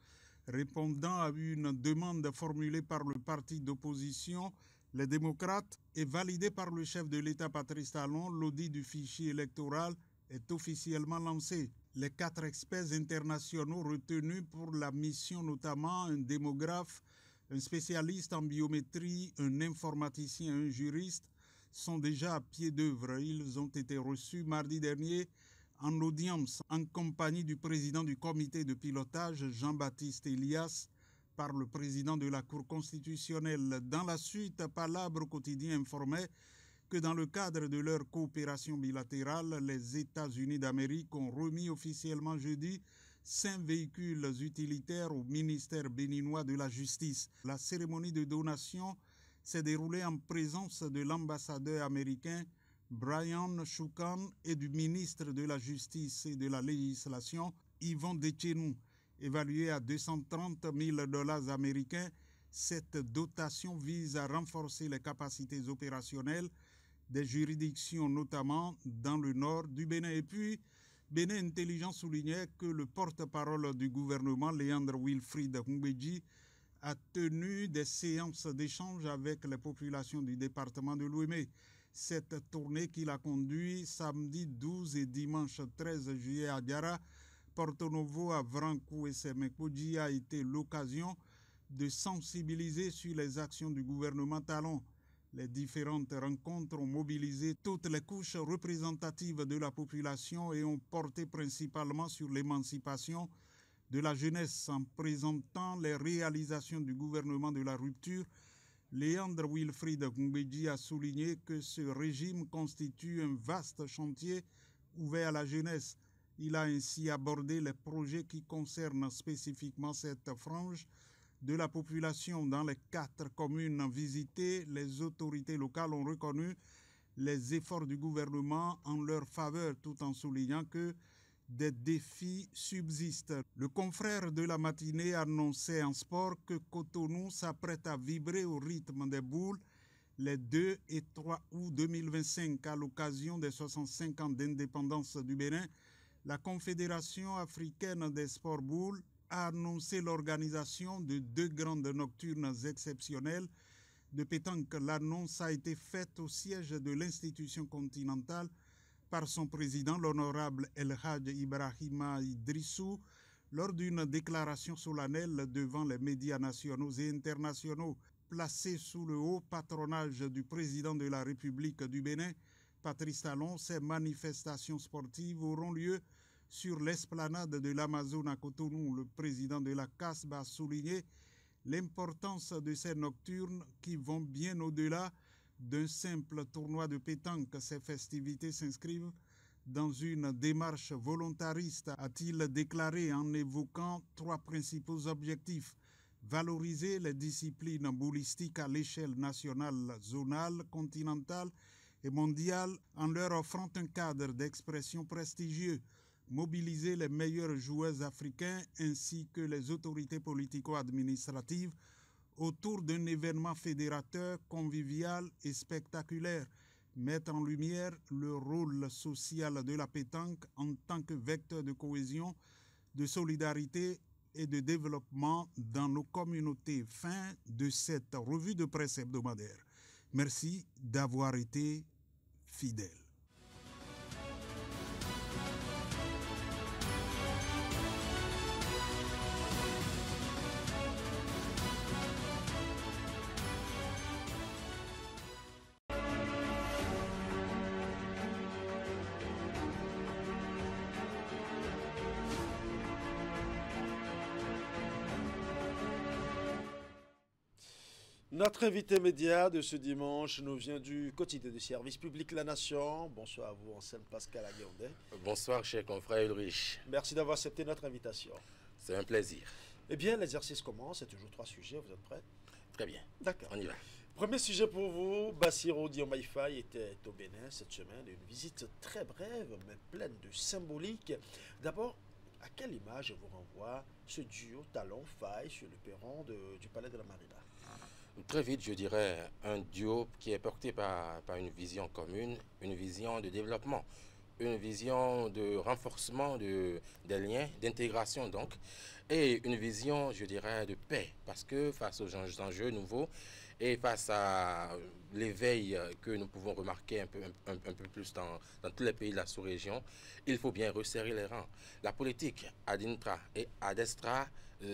Répondant à une demande formulée par le parti d'opposition, les démocrates, et validée par le chef de l'État Patrice Talon, l'audit du fichier électoral est officiellement lancé. Les 4 experts internationaux retenus pour la mission, notamment un démographe, un spécialiste en biométrie, un informaticien et un juriste, sont déjà à pied d'œuvre. Ils ont été reçus mardi dernier en audience en compagnie du président du comité de pilotage, Jean-Baptiste Elias, par le président de la Cour constitutionnelle. Dans la suite, Palabre quotidien informait que dans le cadre de leur coopération bilatérale, les États-Unis d'Amérique ont remis officiellement jeudi 5 véhicules utilitaires au ministère béninois de la Justice. La cérémonie de donation s'est déroulée en présence de l'ambassadeur américain Brian Choukan et du ministre de la Justice et de la Législation, Yvon Dechenou. Évaluée à $230,000 américains, cette dotation vise à renforcer les capacités opérationnelles des juridictions, notamment dans le nord du Bénin. Et puis, Bénin Intelligent soulignait que le porte-parole du gouvernement, Léandre Wilfried Ngbeji, a tenu des séances d'échange avec les populations du département de l'Ouémé. Cette tournée qu'il a conduite samedi 12 et dimanche 13 juillet à Diara, Porto Novo, à Vrancou et Semekoji a été l'occasion de sensibiliser sur les actions du gouvernement Talon. Les différentes rencontres ont mobilisé toutes les couches représentatives de la population et ont porté principalement sur l'émancipation de la jeunesse. En présentant les réalisations du gouvernement de la rupture, Léandre Wilfried Ngbeji a souligné que ce régime constitue un vaste chantier ouvert à la jeunesse. Il a ainsi abordé les projets qui concernent spécifiquement cette frange de la population. Dans les 4 communes visitées, les autorités locales ont reconnu les efforts du gouvernement en leur faveur, tout en soulignant que des défis subsistent. Le confrère de la matinée annonçait en sport que Cotonou s'apprête à vibrer au rythme des boules les 2 et 3 août 2025 à l'occasion des 65 ans d'indépendance du Bénin. La Confédération africaine des sports boules a annoncé l'organisation de 2 grandes nocturnes exceptionnelles de pétanque. L'annonce a été faite au siège de l'institution continentale par son président, l'honorable El Hadj Ibrahima Idrissou, lors d'une déclaration solennelle devant les médias nationaux et internationaux. Placés sous le haut patronage du président de la République du Bénin, Patrice Talon, ces manifestations sportives auront lieu sur l'esplanade de l'Amazone à Cotonou. Le président de la CASB a souligné l'importance de ces nocturnes qui vont bien au-delà d'un simple tournoi de pétanque. Ces festivités s'inscrivent dans une démarche volontariste, a-t-il déclaré en évoquant 3 principaux objectifs. Valoriser les disciplines boulistiques à l'échelle nationale, zonale, continentale et mondiale en leur offrant un cadre d'expression prestigieux. Mobiliser les meilleurs joueurs africains ainsi que les autorités politico-administratives autour d'un événement fédérateur, convivial et spectaculaire. Mettre en lumière le rôle social de la pétanque en tant que vecteur de cohésion, de solidarité et de développement dans nos communautés. Fin de cette revue de presse hebdomadaire. Merci d'avoir été fidèles. Notre invité média de ce dimanche nous vient du quotidien du service public La Nation. Bonsoir à vous, Anselme Pascal Aguirre. Bonsoir, cher confrère Ulrich. Merci d'avoir accepté notre invitation. C'est un plaisir. Eh bien, l'exercice commence. C'est toujours 3 sujets. Vous êtes prêts? Très bien. D'accord. On y va. Premier sujet pour vous. Bassirou Diomaye Faye était au Bénin cette semaine. Une visite très brève, mais pleine de symbolique. D'abord, à quelle image vous renvoie ce duo Talon-Faye sur le perron du Palais de la Marina? Très vite, je dirais un duo qui est porté par une vision commune, une vision de développement, une vision de renforcement des liens, d'intégration donc, et une vision, je dirais, de paix. Parce que face aux enjeux nouveaux et face à l'éveil que nous pouvons remarquer un peu plus dans tous les pays de la sous-région, il faut bien resserrer les rangs. La politique ad intra et ad extra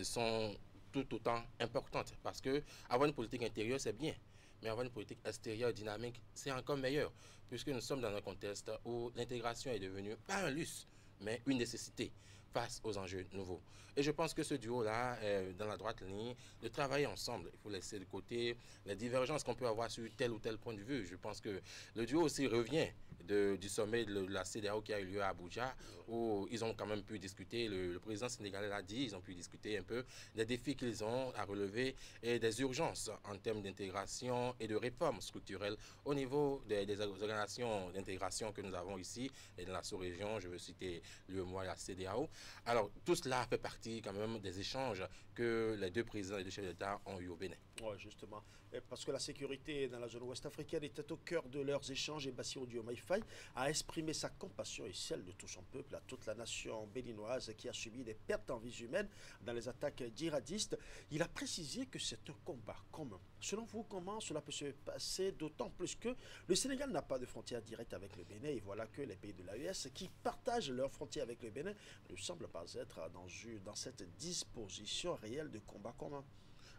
sont tout autant importante, parce que avoir une politique intérieure c'est bien, mais avoir une politique extérieure dynamique c'est encore meilleur, puisque nous sommes dans un contexte où l'intégration est devenue pas un luxe mais une nécessité face aux enjeux nouveaux. Et je pense que ce duo-là est dans la droite ligne de travailler ensemble. Il faut laisser de côté les divergences qu'on peut avoir sur tel ou tel point de vue. Je pense que le duo aussi revient du sommet de la CEDEAO qui a eu lieu à Abuja, où ils ont quand même pu discuter, le président sénégalais l'a dit, ils ont pu discuter un peu des défis qu'ils ont à relever et des urgences en termes d'intégration et de réformes structurelles au niveau des organisations d'intégration que nous avons ici et dans la sous-région. Je veux citer l'UEMOA et la CEDEAO. Alors, tout cela fait partie quand même des échanges que les 2 présidents et les 2 chefs d'État ont eu au Bénin. Oui, justement. Parce que la sécurité dans la zone ouest africaine était au cœur de leurs échanges, et Bassirou Diomaye Faye a exprimé sa compassion et celle de tout son peuple, à toute la nation béninoise qui a subi des pertes en vies humaines dans les attaques djihadistes. Il a précisé que c'est un combat commun. Selon vous, comment cela peut se passer, d'autant plus que le Sénégal n'a pas de frontière directe avec le Bénin, et voilà que les pays de l'AES qui partagent leurs frontières avec le Bénin ne semblent pas être dans cette disposition réelle de combat commun.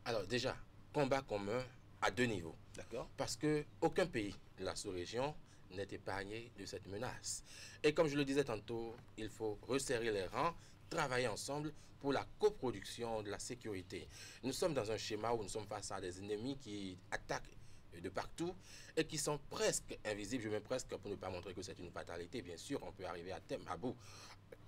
Alors déjà, combat commun à 2 niveaux. D'accord. Parce qu'aucun pays de la sous-région n'est épargné de cette menace. Et comme je le disais tantôt, il faut resserrer les rangs, travailler ensemble pour la coproduction de la sécurité. Nous sommes dans un schéma où nous sommes face à des ennemis qui attaquent de partout et qui sont presque invisibles, je mets presque pour ne pas montrer que c'est une fatalité. Bien sûr, on peut arriver à bout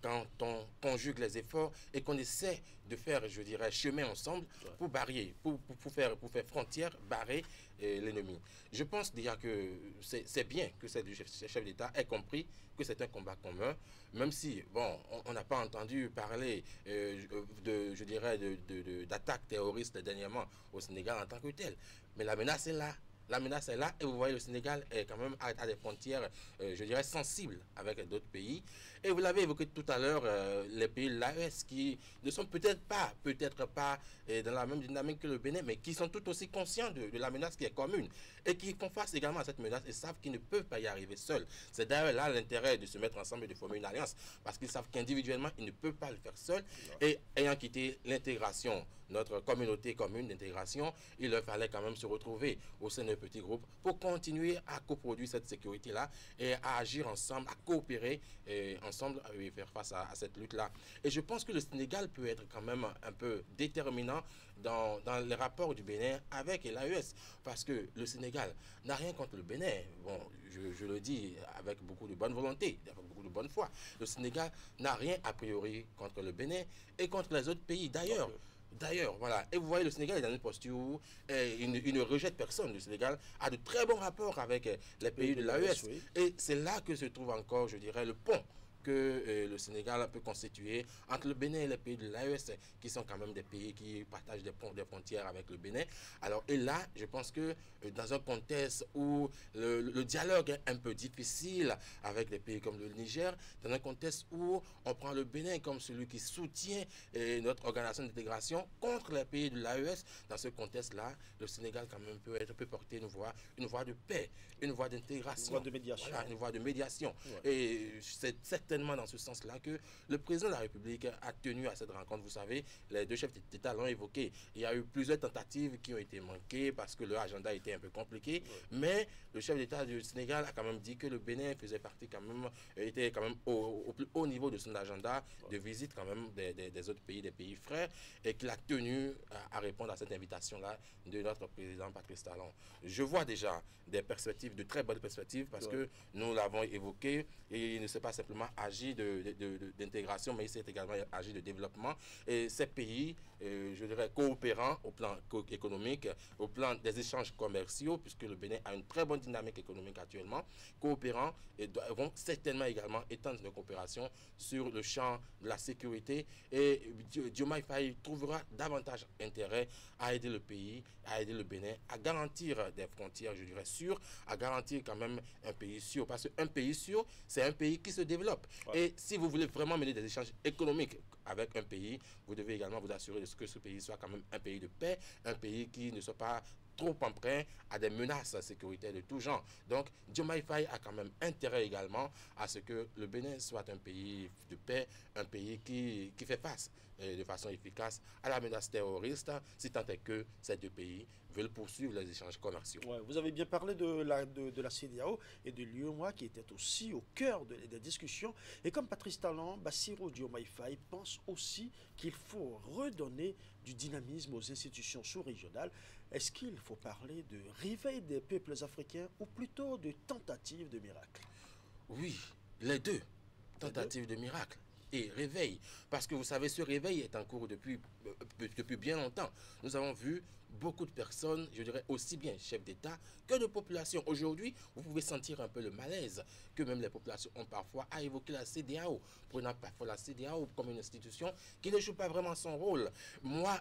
quand on conjugue les efforts et qu'on essaie de faire, je dirais, chemin ensemble pour barrer, pour faire frontière, barrer l'ennemi. Je pense déjà que c'est bien que ces chefs d'État aient compris que c'est un combat commun, même si, bon, on n'a pas entendu parler je dirais, d'attaques terroristes dernièrement au Sénégal en tant que tel. Mais la menace est là. La menace est là et vous voyez le Sénégal est quand même à des frontières, je dirais, sensibles avec d'autres pays. Et vous l'avez évoqué tout à l'heure, les pays de l'AES qui ne sont peut-être pas dans la même dynamique que le Bénin, mais qui sont tout aussi conscients de la menace qui est commune et qui font face également à cette menace et savent qu'ils ne peuvent pas y arriver seuls. C'est d'ailleurs là l'intérêt de se mettre ensemble et de former une alliance parce qu'ils savent qu'individuellement, ils ne peuvent pas le faire seuls. Et ayant quitté l'intégration, notre communauté commune d'intégration, il leur fallait quand même se retrouver au sein d'un petit groupe pour continuer à coproduire cette sécurité-là et à agir ensemble, à coopérer ensemble et faire face à cette lutte-là. Et je pense que le Sénégal peut être quand même un peu déterminant dans les rapports du Bénin avec l'AES parce que le Sénégal n'a rien contre le Bénin. Bon, je le dis avec beaucoup de bonne volonté, avec beaucoup de bonne foi. Le Sénégal n'a rien a priori contre le Bénin et contre les autres pays. D'ailleurs, voilà. Et vous voyez, le Sénégal est dans une posture où il ne rejette personne. Le Sénégal a de très bons rapports avec les pays de l'AES. Oui. Et c'est là que se trouve encore, je dirais, le pont que le Sénégal peut constituer entre le Bénin et les pays de l'AES, qui sont quand même des pays qui partagent des frontières avec le Bénin. Alors, et là, je pense que dans un contexte où le dialogue est un peu difficile avec des pays comme le Niger, dans un contexte où on prend le Bénin comme celui qui soutient notre organisation d'intégration contre les pays de l'AES, dans ce contexte-là, le Sénégal quand même peut porter une voie de paix, une voie d'intégration. Une voie de médiation. Voilà, une voie de médiation. Ouais. Et c'est certainement dans ce sens-là que le président de la République a tenu à cette rencontre. Vous savez, les deux chefs d'État l'ont évoqué. Il y a eu plusieurs tentatives qui ont été manquées parce que leur agenda était un peu compliqué. Ouais. Mais le chef d'État du Sénégal a quand même dit que le Bénin faisait partie quand même, était quand même au plus haut niveau de son agenda de visite quand même des autres pays, des pays frères, et qu'il a tenu à répondre à cette invitation-là de notre président Patrice Talon. Je vois déjà des perspectives, de très bonnes perspectives, parce que nous l'avons évoqué, et il ne s'est pas simplement agi d'intégration, mais il s'est également agi de développement. Et ces pays, je dirais, coopérants au plan économique, au plan des échanges commerciaux, puisque le Bénin a une très bonne dynamique économique actuellement, coopérants et vont certainement également étendre nos coopérations sur le champ de la sécurité. Et Diomaye Faye trouvera davantage intérêt à aider le pays, à aider le Bénin, à garantir des frontières, je dirais, sûres, à garantir quand même un pays sûr. Parce qu'un pays sûr, c'est un pays qui se développe. Ouais. Et si vous voulez vraiment mener des échanges économiques avec un pays, vous devez également vous assurer de ce que ce pays soit quand même un pays de paix, un pays qui ne soit pas trop emprunt à des menaces sécuritaires de tout genre. Donc, Diomaye Faye a quand même intérêt également à ce que le Bénin soit un pays de paix, un pays qui fait face de façon efficace à la menace terroriste, si tant est que ces deux pays veulent poursuivre les échanges commerciaux. Ouais, vous avez bien parlé de la CEDEAO et de l'UEMOA qui était aussi au cœur des discussions. Et comme Patrice Talon, Bassirou Diomaye Faye pense aussi qu'il faut redonner du dynamisme aux institutions sous-régionales. Est-ce qu'il faut parler de réveil des peuples africains ou plutôt de tentative de miracle? Oui, les deux. Tentative de miracle et réveil. Parce que vous savez, ce réveil est en cours depuis bien longtemps. Nous avons vu beaucoup de personnes, je dirais aussi bien chefs d'État que de populations. Aujourd'hui, vous pouvez sentir un peu le malaise que même les populations ont parfois à évoquer la CEDEAO, prenant parfois la CEDEAO comme une institution qui ne joue pas vraiment son rôle. Moi,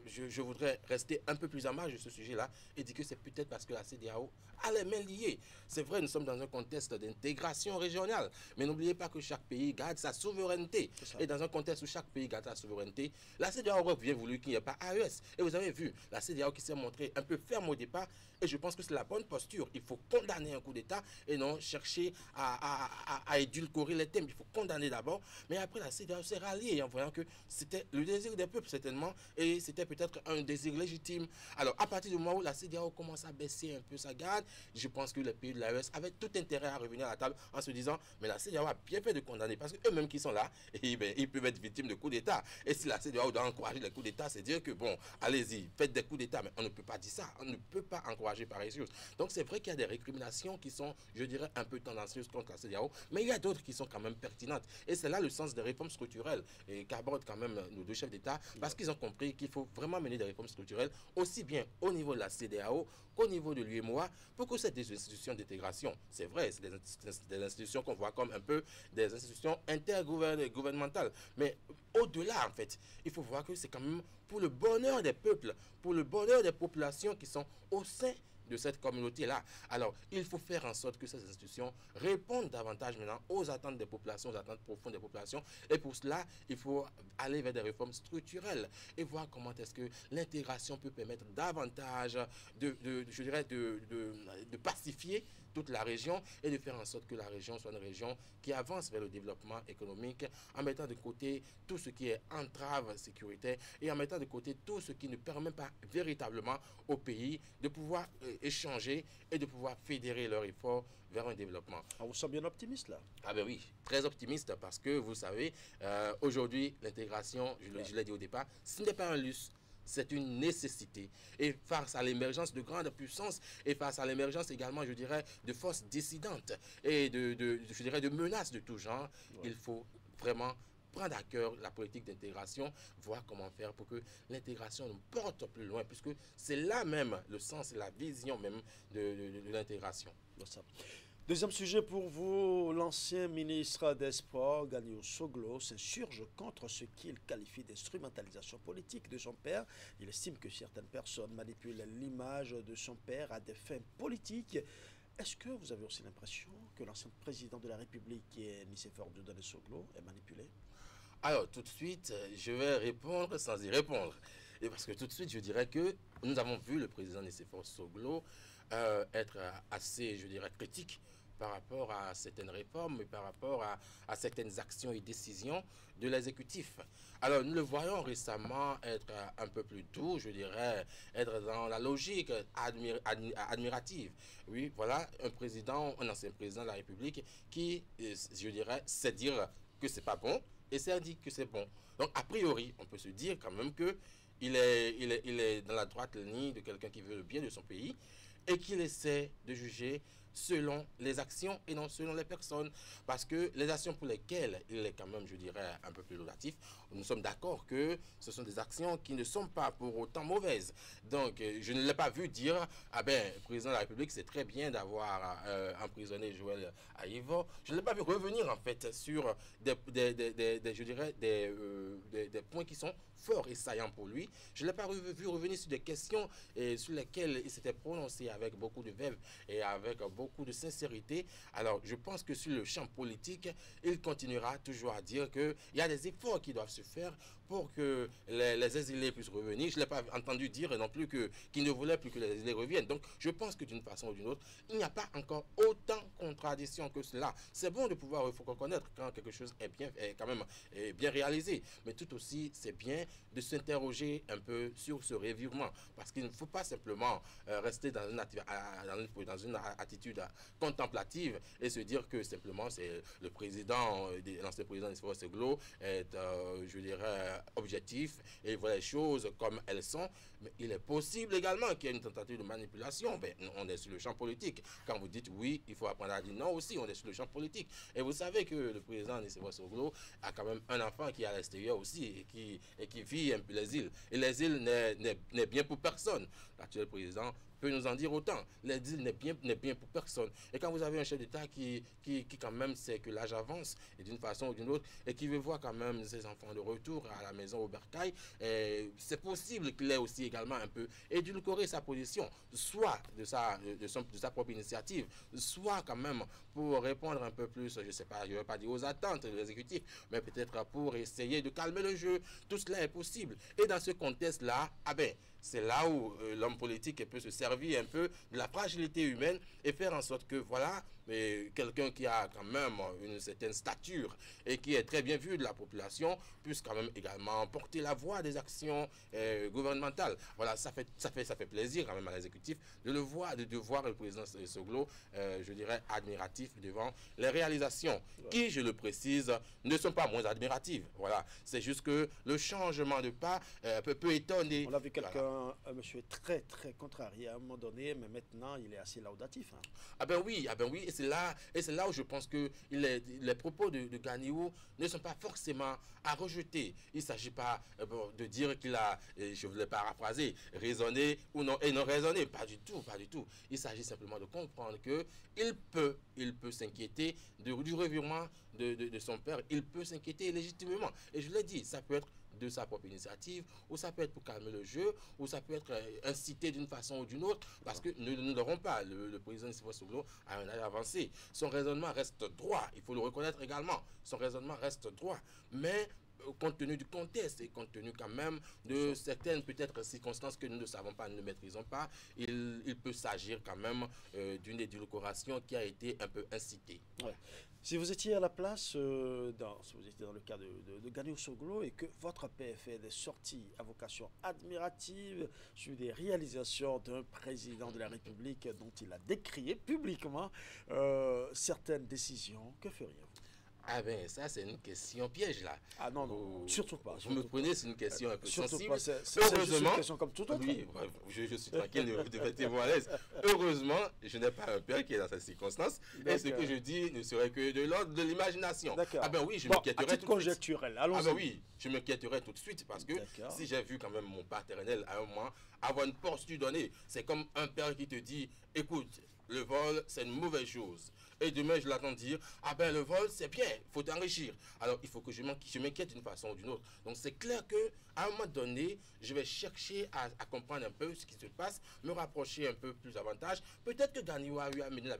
je voudrais rester un peu plus en marge de ce sujet-là et dire que c'est peut-être parce que la CEDEAO a les mains liées. C'est vrai, nous sommes dans un contexte d'intégration régionale, mais n'oubliez pas que chaque pays garde sa souveraineté. Et dans un contexte où chaque pays garde sa souveraineté, la CEDEAO aurait bien voulu qu'il n'y ait pas AES. Et vous avez vu, la CEDEAO qui s'est montrée un peu ferme au départ, et je pense que c'est la bonne posture. Il faut condamner un coup d'État et non chercher à édulcorer les thèmes. Il faut condamner d'abord, mais après la CEDEAO s'est ralliée en voyant que c'était le désir des peuples certainement, et c'était c'était peut-être un désir légitime. Alors, à partir du moment où la CEDEAO commence à baisser un peu sa garde, je pense que les pays de l'AES avaient tout intérêt à revenir à la table en se disant, mais la CEDEAO a bien fait de condamner, parce qu'eux-mêmes qui sont là, et ben, ils peuvent être victimes de coups d'État. Et si la CEDEAO doit encourager les coups d'État, c'est dire que, bon, allez-y, faites des coups d'État, mais on ne peut pas dire ça, on ne peut pas encourager pareille chose. Donc, c'est vrai qu'il y a des récriminations qui sont, je dirais, un peu tendancieuses contre la CEDEAO, mais il y a d'autres qui sont quand même pertinentes. Et c'est là le sens des réformes structurelles et qu'abordent quand même nos deux chefs d'État, parce qu'ils ont compris qu'il faut vraiment mener des réformes structurelles, aussi bien au niveau de la CEDEAO qu'au niveau de l'UEMOA, pour que ces institutions d'intégration, c'est vrai, c'est des institutions qu'on voit comme un peu des institutions intergouvernementales, mais au-delà, en fait, il faut voir que c'est quand même pour le bonheur des peuples, pour le bonheur des populations qui sont au sein de cette communauté-là. Alors, il faut faire en sorte que ces institutions répondent davantage maintenant aux attentes des populations, aux attentes profondes des populations. Et pour cela, il faut aller vers des réformes structurelles et voir comment est-ce que l'intégration peut permettre davantage de pacifier toute la région et de faire en sorte que la région soit une région qui avance vers le développement économique en mettant de côté tout ce qui est entrave sécuritaire et en mettant de côté tout ce qui ne permet pas véritablement au pays de pouvoir échanger et de pouvoir fédérer leurs efforts vers un développement. Ah, vous semblez bien optimiste là? Ah ben oui, très optimiste parce que vous savez, aujourd'hui l'intégration, je l'ai dit au départ, ce n'est pas un luxe. C'est une nécessité. Et face à l'émergence de grandes puissances et face à l'émergence également, je dirais, de forces dissidentes et je dirais, de menaces de tout genre, il faut vraiment prendre à cœur la politique d'intégration, voir comment faire pour que l'intégration nous porte plus loin, puisque c'est là même le sens et la vision même de l'intégration. Deuxième sujet pour vous, l'ancien ministre des Sports, Ganiou Soglo, s'insurge contre ce qu'il qualifie d'instrumentalisation politique de son père. Il estime que certaines personnes manipulent l'image de son père à des fins politiques. Est-ce que vous avez aussi l'impression que l'ancien président de la République, Nicéphore Dieudonné Soglo, est manipulé? Alors, tout de suite, je vais répondre sans y répondre. Et parce que tout de suite, je dirais que nous avons vu le président Nicéphore Soglo être assez, je dirais, critique par rapport à certaines réformes et par rapport à certaines actions et décisions de l'exécutif. Alors, nous le voyons récemment être un peu plus doux, je dirais, être dans la logique admirative. Oui, voilà, un ancien président de la République qui, je dirais, sait dire que c'est pas bon et sait dire que c'est bon. Donc, a priori, on peut se dire quand même que il est dans la droite ligne de quelqu'un qui veut le bien de son pays et qu'il essaie de juger selon les actions et non selon les personnes. Parce que les actions pour lesquelles il est quand même, je dirais, un peu plus laudatif, nous sommes d'accord que ce sont des actions qui ne sont pas pour autant mauvaises. Donc, je ne l'ai pas vu dire, ah ben, le président de la République, c'est très bien d'avoir emprisonné Joël Aïvo. Je ne l'ai pas vu revenir, en fait, sur des points qui sont forts et saillants pour lui. Je ne l'ai pas vu revenir sur des questions sur lesquelles il s'était prononcé avec beaucoup de verve et avec beaucoup de sincérité. Alors, je pense que sur le champ politique, il continuera toujours à dire qu'il y a des efforts qui doivent se faire pour que les exilés puissent revenir. Je ne l'ai pas entendu dire non plus qu'il ne voulait plus que les exilés reviennent. Donc, je pense que d'une façon ou d'une autre, il n'y a pas encore autant de contradictions que cela. C'est bon de pouvoir reconnaître quand quelque chose est quand même bien réalisé. Mais tout aussi, c'est bien de s'interroger un peu sur ce revirement. Parce qu'il ne faut pas simplement rester dans une attitude contemplative et se dire que simplement c'est le président, l'ancien président Nicéphore Soglo est, je dirais, objectif et il voit les choses comme elles sont. Mais il est possible également qu'il y ait une tentative de manipulation. Ben, on est sur le champ politique. Quand vous dites oui, il faut apprendre à dire non aussi, on est sur le champ politique. Et vous savez que le président Nicéphore Soglo a quand même un enfant qui est à l'extérieur aussi et qui vit un peu les îles. Et les îles n'est bien pour personne. L'actuel président peut nous en dire autant. Les îles n'est bien pour personne. Et quand vous avez un chef d'État qui quand même sait que l'âge avance et d'une façon ou d'une autre et qui veut voir quand même ses enfants de retour à la maison au bercail, c'est possible qu'il ait aussi également un peu édulcoré sa position, soit de sa propre initiative, soit quand même pour répondre un peu plus, je sais pas, je ne vais pas dire aux attentes de l'exécutif, mais peut-être pour essayer de calmer le jeu. Tout cela est possible. Et dans ce contexte-là, c'est là où l'homme politique peut se servir un peu de la fragilité humaine et faire en sorte que, voilà, mais quelqu'un qui a quand même une certaine stature et qui est très bien vu de la population puisse quand même également porter la voix des actions gouvernementales. Voilà, ça fait plaisir quand même à l'exécutif de voir le président Soglo, je dirais, admiratif devant les réalisations qui, je le précise, ne sont pas moins admiratives. Voilà, c'est juste que le changement de pas peut étonner. On a vu quelqu'un, monsieur, très très contrarié à un moment donné, mais maintenant il est assez laudatif. Hein. Ah ben oui, et c'est là où je pense que les propos de Ganiou ne sont pas forcément à rejeter. Il ne s'agit pas de dire qu'il a, je voulais paraphraser, raisonné ou non, et non raisonné, pas du tout. Il s'agit simplement de comprendre que il peut s'inquiéter du revirement de son père, il peut s'inquiéter légitimement. Et je l'ai dit, ça peut être de sa propre initiative, ou ça peut être pour calmer le jeu, ou ça peut être incité d'une façon ou d'une autre, parce que nous ne l'aurons pas. Le président Soglo a un âge avancé. Son raisonnement reste droit, il faut le reconnaître également. Son raisonnement reste droit. Mais compte tenu du contexte et compte tenu quand même de certaines peut-être circonstances que nous ne savons pas, nous ne maîtrisons pas, il peut s'agir quand même d'une édulcoration qui a été un peu incitée. Ouais. Si vous étiez à la place, si vous étiez dans le cas de Ganiou Soglo et que votre PFL est sorti à vocation admirative sur des réalisations d'un président de la République dont il a décrié publiquement certaines décisions, que feriez-vous? Ah ben ça c'est une question piège là. Ah non, surtout pas. Vous me prenez, c'est une question un peu sensible. Pas, c'est juste une question comme toute autre. Oui, je suis tranquille, de mettez-vous à l'aise. Heureusement, je n'ai pas un père qui est dans cette circonstance. Et ce que je dis ne serait que de l'ordre de l'imagination. Ah ben oui, je m'inquiéterais tout de suite. Conjecturel, allons-y. Ah ben oui, je m'inquiéterais tout de suite parce que si j'ai vu quand même mon paternel à un moment avoir une posture donnée, c'est comme un père qui te dit, écoute, le vol c'est une mauvaise chose. Et demain, je l'attends dire, ah ben le vol, c'est bien, il faut t'enrichir. Alors, il faut que je m'inquiète d'une façon ou d'une autre. Donc, c'est clair qu'à un moment donné, je vais chercher à comprendre un peu ce qui se passe, me rapprocher un peu plus davantage. Peut-être que Ganiou a eu à mener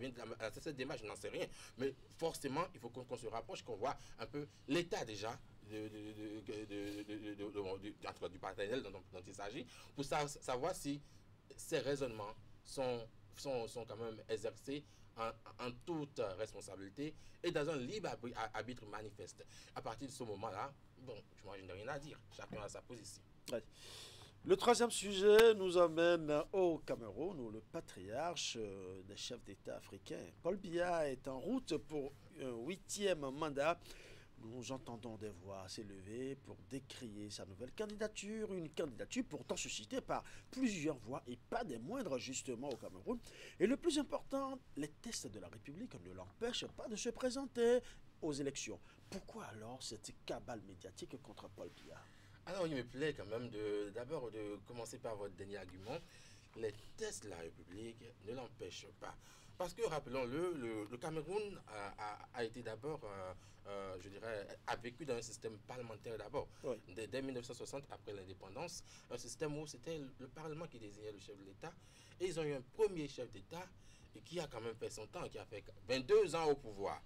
cette démarche, je n'en sais rien. Mais forcément, il faut qu'on se rapproche, qu'on voit un peu l'état déjà du partenaire dont il s'agit, pour savoir si ces raisonnements sont quand même exercés en toute responsabilité et dans un libre arbitre manifeste. À partir de ce moment-là, bon, moi je n'ai rien à dire. Chacun a sa position. Ouais. Le troisième sujet nous amène au Cameroun, où le patriarche des chefs d'État africains, Paul Biya, est en route pour un 8e mandat. Nous entendons des voix s'élever pour décrier sa nouvelle candidature, une candidature pourtant suscitée par plusieurs voix et pas des moindres justement au Cameroun. Et le plus important, les tests de la République ne l'empêchent pas de se présenter aux élections. Pourquoi alors cette cabale médiatique contre Paul Biya? Alors il me plaît quand même d'abord de commencer par votre dernier argument. Les tests de la République ne l'empêchent pas. Parce que, rappelons-le, le Cameroun a été d'abord, je dirais, a vécu dans un système parlementaire d'abord. Oui. Dès 1960, après l'indépendance, un système où c'était le Parlement qui désignait le chef de l'État. Et ils ont eu un premier chef d'État qui a quand même fait son temps, qui a fait 22 ans au pouvoir.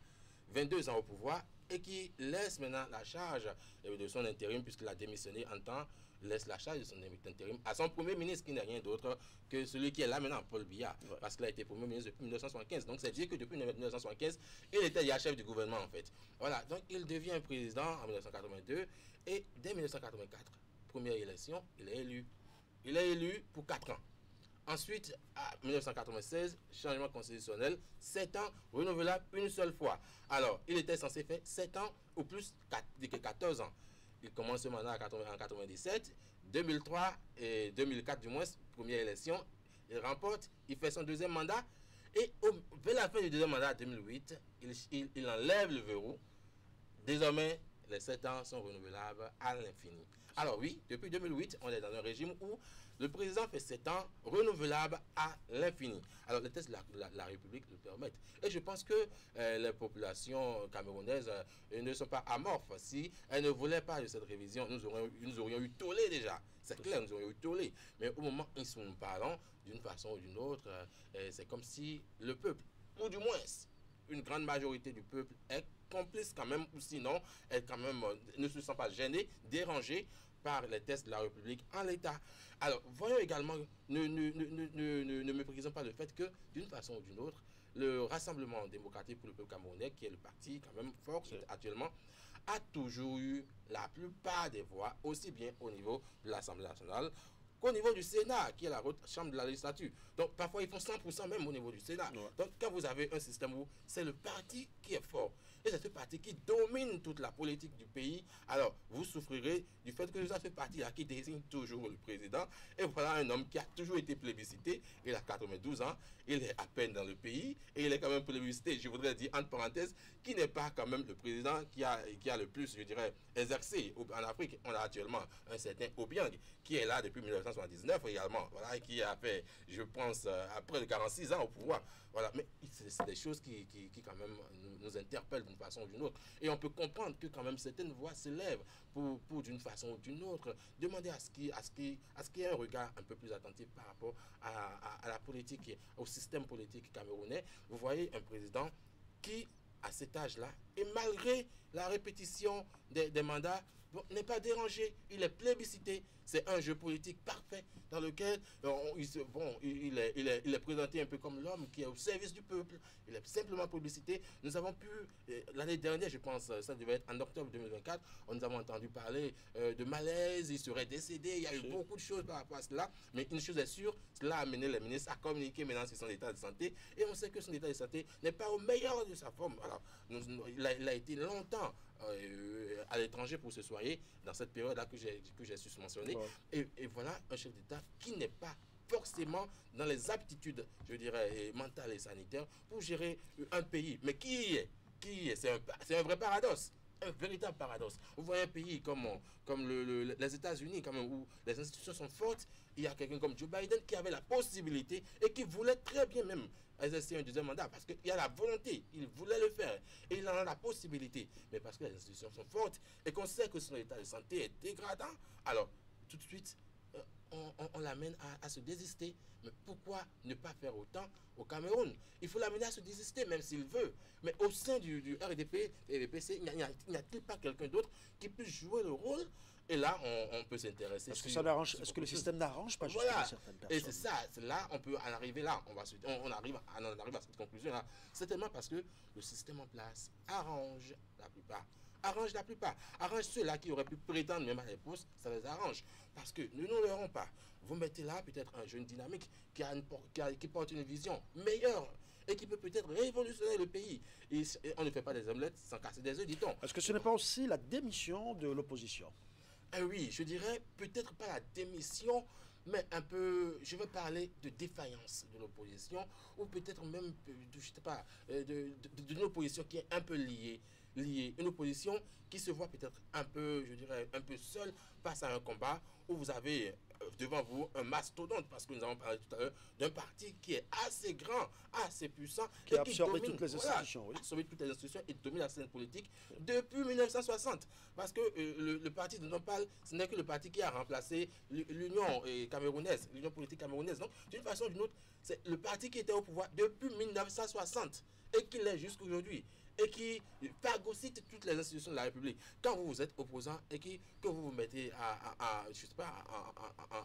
22 ans au pouvoir et qui laisse maintenant la charge de son intérim, puisqu'il a démissionné en temps, laisse la charge de son intérim à son premier ministre qui n'est rien d'autre que celui qui est là maintenant, Paul Biya, parce qu'il a été premier ministre depuis 1975. Donc c'est dire que depuis 1975, il était déjà chef du gouvernement en fait. Voilà, donc il devient président en 1982 et dès 1984, première élection, il est élu. Il est élu pour 4 ans. Ensuite, en 1996, changement constitutionnel, 7 ans, renouvelable une seule fois. Alors, il était censé faire 7 ans ou plus que 14 ans. Il commence ce mandat en 97, 2003 et 2004 du moins, première élection, il remporte, il fait son deuxième mandat et vers la fin du deuxième mandat, 2008, il enlève le verrou. Désormais, les 7 ans sont renouvelables à l'infini. Alors oui, depuis 2008, on est dans un régime où le président fait 7 ans renouvelables à l'infini. Alors les tests de la République le permettent. Et je pense que les populations camerounaises ne sont pas amorphes. Si elles ne voulaient pas de cette révision, nous aurions eu tollé déjà. C'est clair, nous aurions eu tollé. Mais au moment où nous parlons, d'une façon ou d'une autre, c'est comme si le peuple, ou du moins une grande majorité du peuple, est complice quand même, ou sinon, elle quand même ne se sent pas gênée, dérangée par les tests de la République en l'état. Alors, voyons également, ne méprisons pas le fait que, d'une façon ou d'une autre, le Rassemblement démocratique pour le peuple camerounais, qui est le parti quand même fort actuellement, a toujours eu la plupart des voix, aussi bien au niveau de l'Assemblée nationale qu'au niveau du Sénat, qui est la haute chambre de la législature. Donc parfois ils font 100% même au niveau du Sénat. Donc quand vous avez un système où c'est le parti qui est fort, et c'est ce parti qui domine toute la politique du pays, alors vous souffrirez du fait que c'est ce parti-là qui désigne toujours le président. Et voilà un homme qui a toujours été plébiscité, il a 92 ans, il est à peine dans le pays, et il est quand même plébiscité, je voudrais dire entre parenthèses, qui n'est pas quand même le président qui a le plus, je dirais, exercé en Afrique. On a actuellement un certain Obiang, qui est là depuis 1979 également, voilà, et qui a fait, je pense, après 46 ans au pouvoir. Voilà, mais c'est des choses qui quand même nous interpellent d'une façon ou d'une autre. Et on peut comprendre que quand même certaines voix s'élèvent pour d'une façon ou d'une autre, demander à ce qu'il y ait un regard un peu plus attentif par rapport à la politique, au système politique camerounais. Vous voyez un président qui, à cet âge-là, et malgré la répétition des mandats, n'est pas dérangé, il est plébiscité. C'est un jeu politique parfait dans lequel il est présenté un peu comme l'homme qui est au service du peuple. Il est simplement plébiscité. Nous avons pu, l'année dernière, je pense, ça devait être en octobre 2024, nous avons entendu parler de malaise, il serait décédé, il y a eu beaucoup de choses par rapport à cela. Mais une chose est sûre, cela a amené les ministres à communiquer maintenant sur son état de santé. Et on sait que son état de santé n'est pas au meilleur de sa forme. Alors, il a été longtemps à l'étranger pour se soigner dans cette période-là que j'ai susmentionné. Et voilà un chef d'État qui n'est pas forcément dans les aptitudes, je dirais, mentales et sanitaires pour gérer un pays. Mais qui est c'est un vrai paradoxe. Un véritable paradoxe. Vous voyez un pays comme les États-Unis, quand même, où les institutions sont fortes. Il y a quelqu'un comme Joe Biden qui avait la possibilité et qui voulait très bien même exercer un deuxième mandat parce qu'il y a la volonté, il voulait le faire et il en a la possibilité. Mais parce que les institutions sont fortes et qu'on sait que son état de santé est dégradant, alors tout de suite, on l'amène à se désister. Mais pourquoi ne pas faire autant au Cameroun? Il faut l'amener à se désister, même s'il veut. Mais au sein du RDP et du PC, n'y a-t-il pas quelqu'un d'autre qui puisse jouer le rôle? Et là, on peut s'intéresser. Est-ce que le système n'arrange pas justement certaines personnes? Et c'est ça, là, on peut en arriver là. On arrive à cette conclusion-là. Certainement parce que le système en place arrange la plupart. Arrange ceux-là qui auraient pu prétendre même à les postes, ça les arrange. Parce que nous ne l'aurons pas. Vous mettez là peut-être un jeune dynamique qui porte une vision meilleure et qui peut peut-être révolutionner le pays. Et on ne fait pas des omelettes sans casser des œufs, dit-on. Est-ce que ce n'est pas aussi la démission de l'opposition? Oui, je dirais peut-être pas la démission, mais un peu, je veux parler de défaillance de l'opposition, ou peut-être même, je sais pas, d'une opposition qui est un peu liée. Une opposition qui se voit peut-être un peu, je dirais, un peu seule face à un combat où vous avez devant vous un mastodonte, parce que nous avons parlé tout à l'heure d'un parti qui est assez grand, assez puissant, qui a absorbé toutes les institutions, oui. Absorbé toutes les institutions et domine la scène politique depuis 1960. Parce que le parti dont on parle, ce n'est que le parti qui a remplacé l'Union camerounaise, l'Union politique camerounaise. Donc, d'une façon ou d'une autre, c'est le parti qui était au pouvoir depuis 1960 et qui l'est jusqu'aujourd'hui, et qui phagocyte toutes les institutions de la République. Quand vous êtes opposant et que vous vous mettez je sais pas,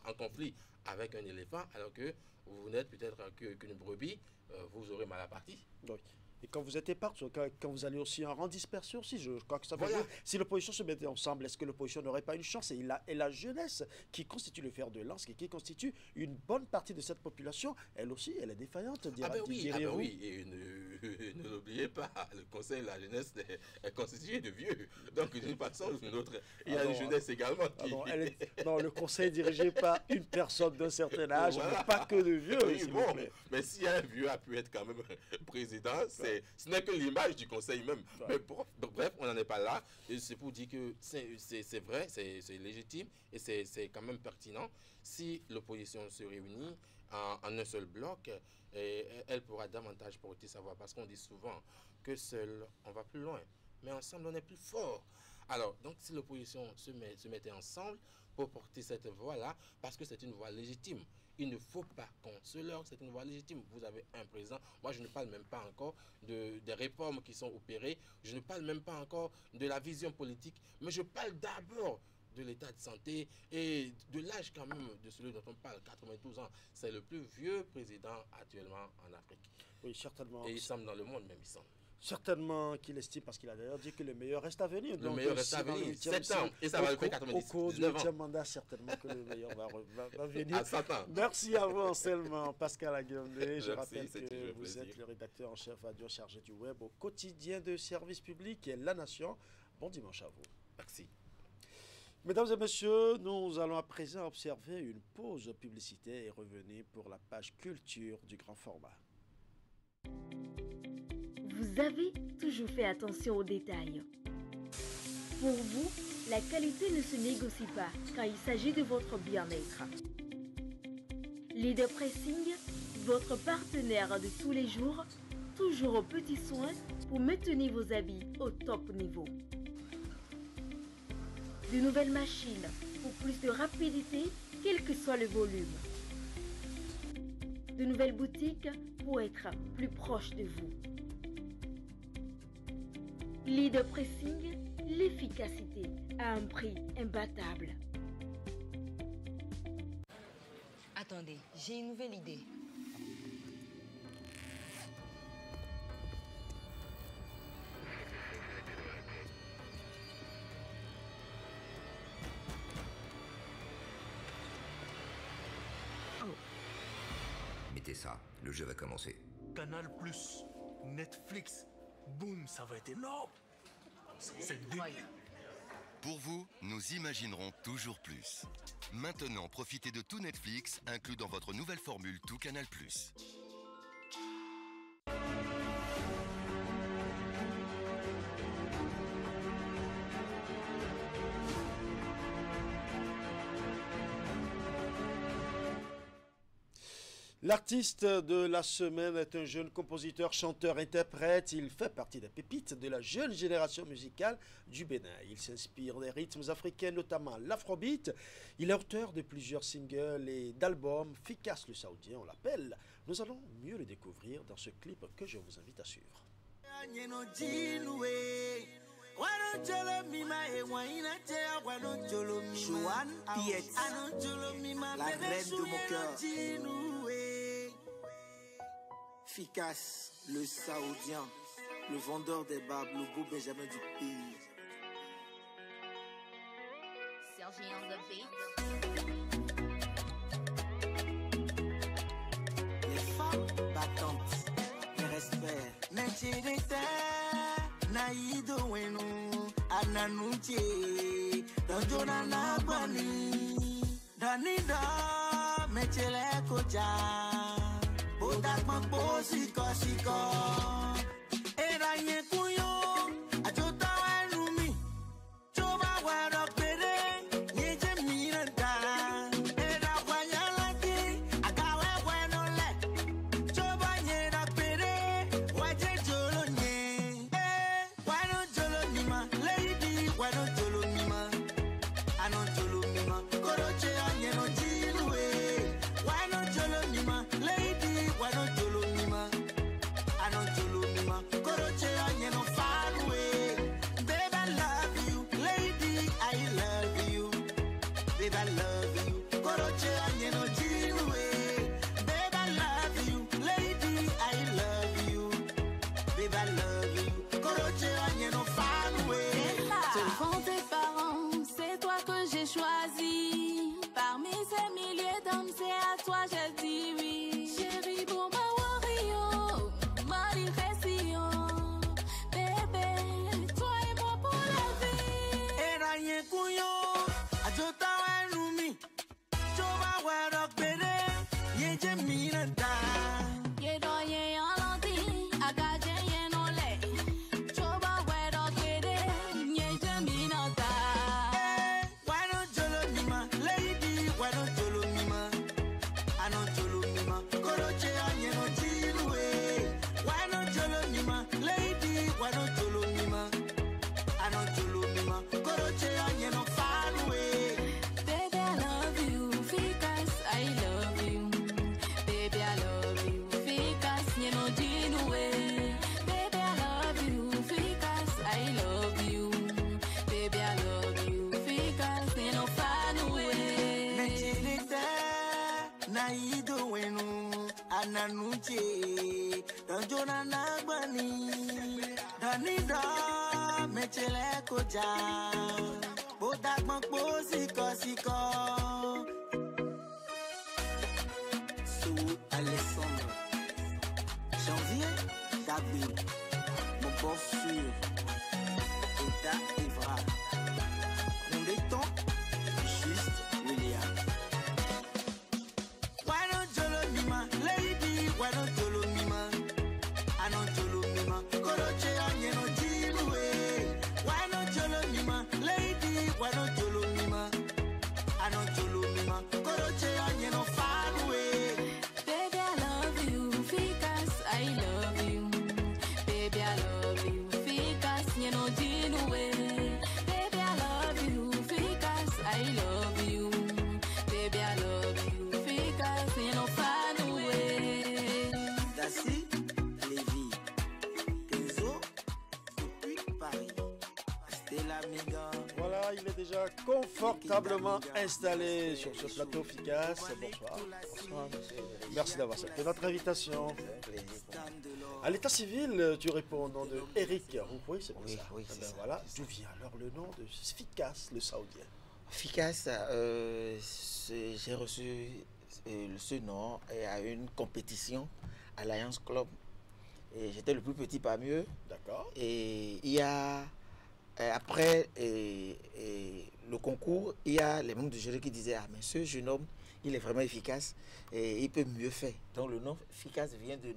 en conflit avec un éléphant, alors que vous n'êtes peut-être qu'une brebis, vous aurez mal à partir. Donc, et quand vous êtes épargne, quand vous allez aussi en rang dispersion aussi, je crois que ça va voilà. jouer. Si l'opposition se mettait ensemble, est-ce que l'opposition n'aurait pas une chance? Et la jeunesse qui constitue le fer de lance, qui constitue une bonne partie de cette population, elle aussi, elle est défaillante. Oui, et ne l'oubliez pas, le Conseil de la jeunesse est constitué de vieux. Donc d'une façon ou d'une autre, il y a une jeunesse également qui... Non, le Conseil est dirigé par une personne d'un certain âge, voilà. Mais pas que de vieux. Oui, bon, mais si un vieux a pu être quand même président, ce n'est que l'image du Conseil même. Ouais. Mais bref, on n'en est pas là. Et c'est pour dire que c'est vrai, c'est légitime et c'est quand même pertinent. Si l'opposition se réunit en un seul bloc, elle pourra davantage porter sa voix. Parce qu'on dit souvent que seul, on va plus loin. Mais ensemble, on est plus fort. Alors, donc, si l'opposition se mettait ensemble pour porter cette voix-là, parce que c'est une voix légitime, il ne faut pas qu'on se leurre, c'est une voie légitime. Vous avez un président. Moi, je ne parle même pas encore des réformes qui sont opérées. Je ne parle même pas encore de la vision politique. Mais je parle d'abord de l'état de santé et de l'âge quand même de celui dont on parle, 92 ans. C'est le plus vieux président actuellement en Afrique. Oui, certainement. Et il semble dans le monde même, il semble. Certainement qu'il estime, parce qu'il a d'ailleurs dit que le meilleur reste à venir. Le meilleur reste à venir, 7 ans, et ça va le faire 90. Au cours du 8e mandat, certainement que le meilleur va venir. À 100 ans. Merci à vous, Anselme, Pascal Aguilonde. Je rappelle que vous plaisir. êtes le rédacteur en chef radio chargé du web au quotidien de service public et La Nation. Bon dimanche à vous. Merci. Mesdames et messieurs, nous allons à présent observer une pause publicitaire et revenir pour la page culture du grand format. Vous avez toujours fait attention aux détails. Pour vous, la qualité ne se négocie pas quand il s'agit de votre bien-être. Leader Pressing, votre partenaire de tous les jours, toujours aux petits soins pour maintenir vos habits au top niveau. De nouvelles machines pour plus de rapidité, quel que soit le volume. De nouvelles boutiques pour être plus proche de vous. Leader Pressing, l'efficacité à un prix imbattable. Attendez, j'ai une nouvelle idée. Mettez ça, le jeu va commencer. Canal+, Netflix, boum, ça va être énorme. C'est dingue. Pour vous, nous imaginerons toujours plus. Maintenant, profitez de tout Netflix, inclus dans votre nouvelle formule Tout Canal+. L'artiste de la semaine est un jeune compositeur, chanteur, interprète. Il fait partie des pépites de la jeune génération musicale du Bénin. Il s'inspire des rythmes africains, notamment l'afrobeat. Il est auteur de plusieurs singles et d'albums. Fikas le Saoudien, on l'appelle. Nous allons mieux le découvrir dans ce clip que je vous invite à suivre. Joanne Piet, la reine de mon cœur. Fikas, le Saoudien, le vendeur des babes, le beau Benjamin du pays. Sergi on the beat. Les femmes battantes, les respects. Nechirite, naïdo wenu, ananuche, dojona nabani, danida, mechele koja. Bodak mampo siko siko era ye kuyo ajota enumi choba waro pere ye je miranda era wayala ki agawe bueno le choba nyera pere waje jolo nye wano jolo nima lady wano jolo nima ano jolo nima koroche anyeno jilwe wano jolo nima lady wano jolo nima ano jolo nima koroche anyeno fanwe babe I love you lady I love you babe I love you koroche anyeno jilwe babe I love you lady I love you babe I love you koroche anyeno fanwe. Devant tes parents, c'est toi que j'ai choisi. Parmi ces milliers d'hommes, c'est à toi j'ai dit oui. Chérie, pour ma warrior, ma direction. Bébé, toi et moi pour la vie. Era ye kuyo, ajota wenumi. Choba werok bere, ye je miranda. Ye doye alandi, agaje ye nole. Choba wero kwede, ye jeminota. Wano jolo nima, lady, wano jolo nima. Ano jolo nima, koroche anyeno jilwe. Wano jolo nima, lady, wano jolo nima. Ano jolo nima, koroche anyeno fanwe. Baby, I love you, Fikas, I love you. Baby, I love you, Fikas, you know, Jinue. Baby, I love you, Fikas, I love you. Baby, I love you, Fikas, you know, Fanue. Nechirite, naido wenu, ananuche. Ojona nagbani Danida mechele koja Bodak makbo siko Sou Alessandro Janvier David Mon boss sûr Eda Evra Mondéton Juste William Why don't Jolo Mima Lady Why don't Jolo Mima I don't Jolo Mima Koroche Anyeno Jilue Why don't Jolo Mima Lady Why don't Jolo Mima I don't Jolo Mima Koroche Anyeno Fanwe Baby, I love you, because I love you. Baby, I love you, because you know Jinue. Baby, I love you, because I love you. Baby, I love you, because you know Fanue. Dassi, Lévi, Kenzo, depuis Paris, Stella Miga. Voilà, il est déjà confortablement installé sur ce plateau efficace. Bonsoir. Bonsoir, monsieur. Merci d'avoir accepté notre invitation. À l'état civil, tu réponds au nom de Eric Roupoui, c'est bien ça? Oui, Eh c'est ben ça. voilà, d'où vient alors le nom de Fikas, le Saoudien? Fikas, j'ai reçu ce nom à une compétition à Lions Club. Et j'étais le plus petit parmi eux. D'accord. Et il y a, après le concours, il y a les membres du jury qui disaient: ah, mais ce jeune homme, il est vraiment efficace et il peut mieux faire. Donc le nom Fikas vient du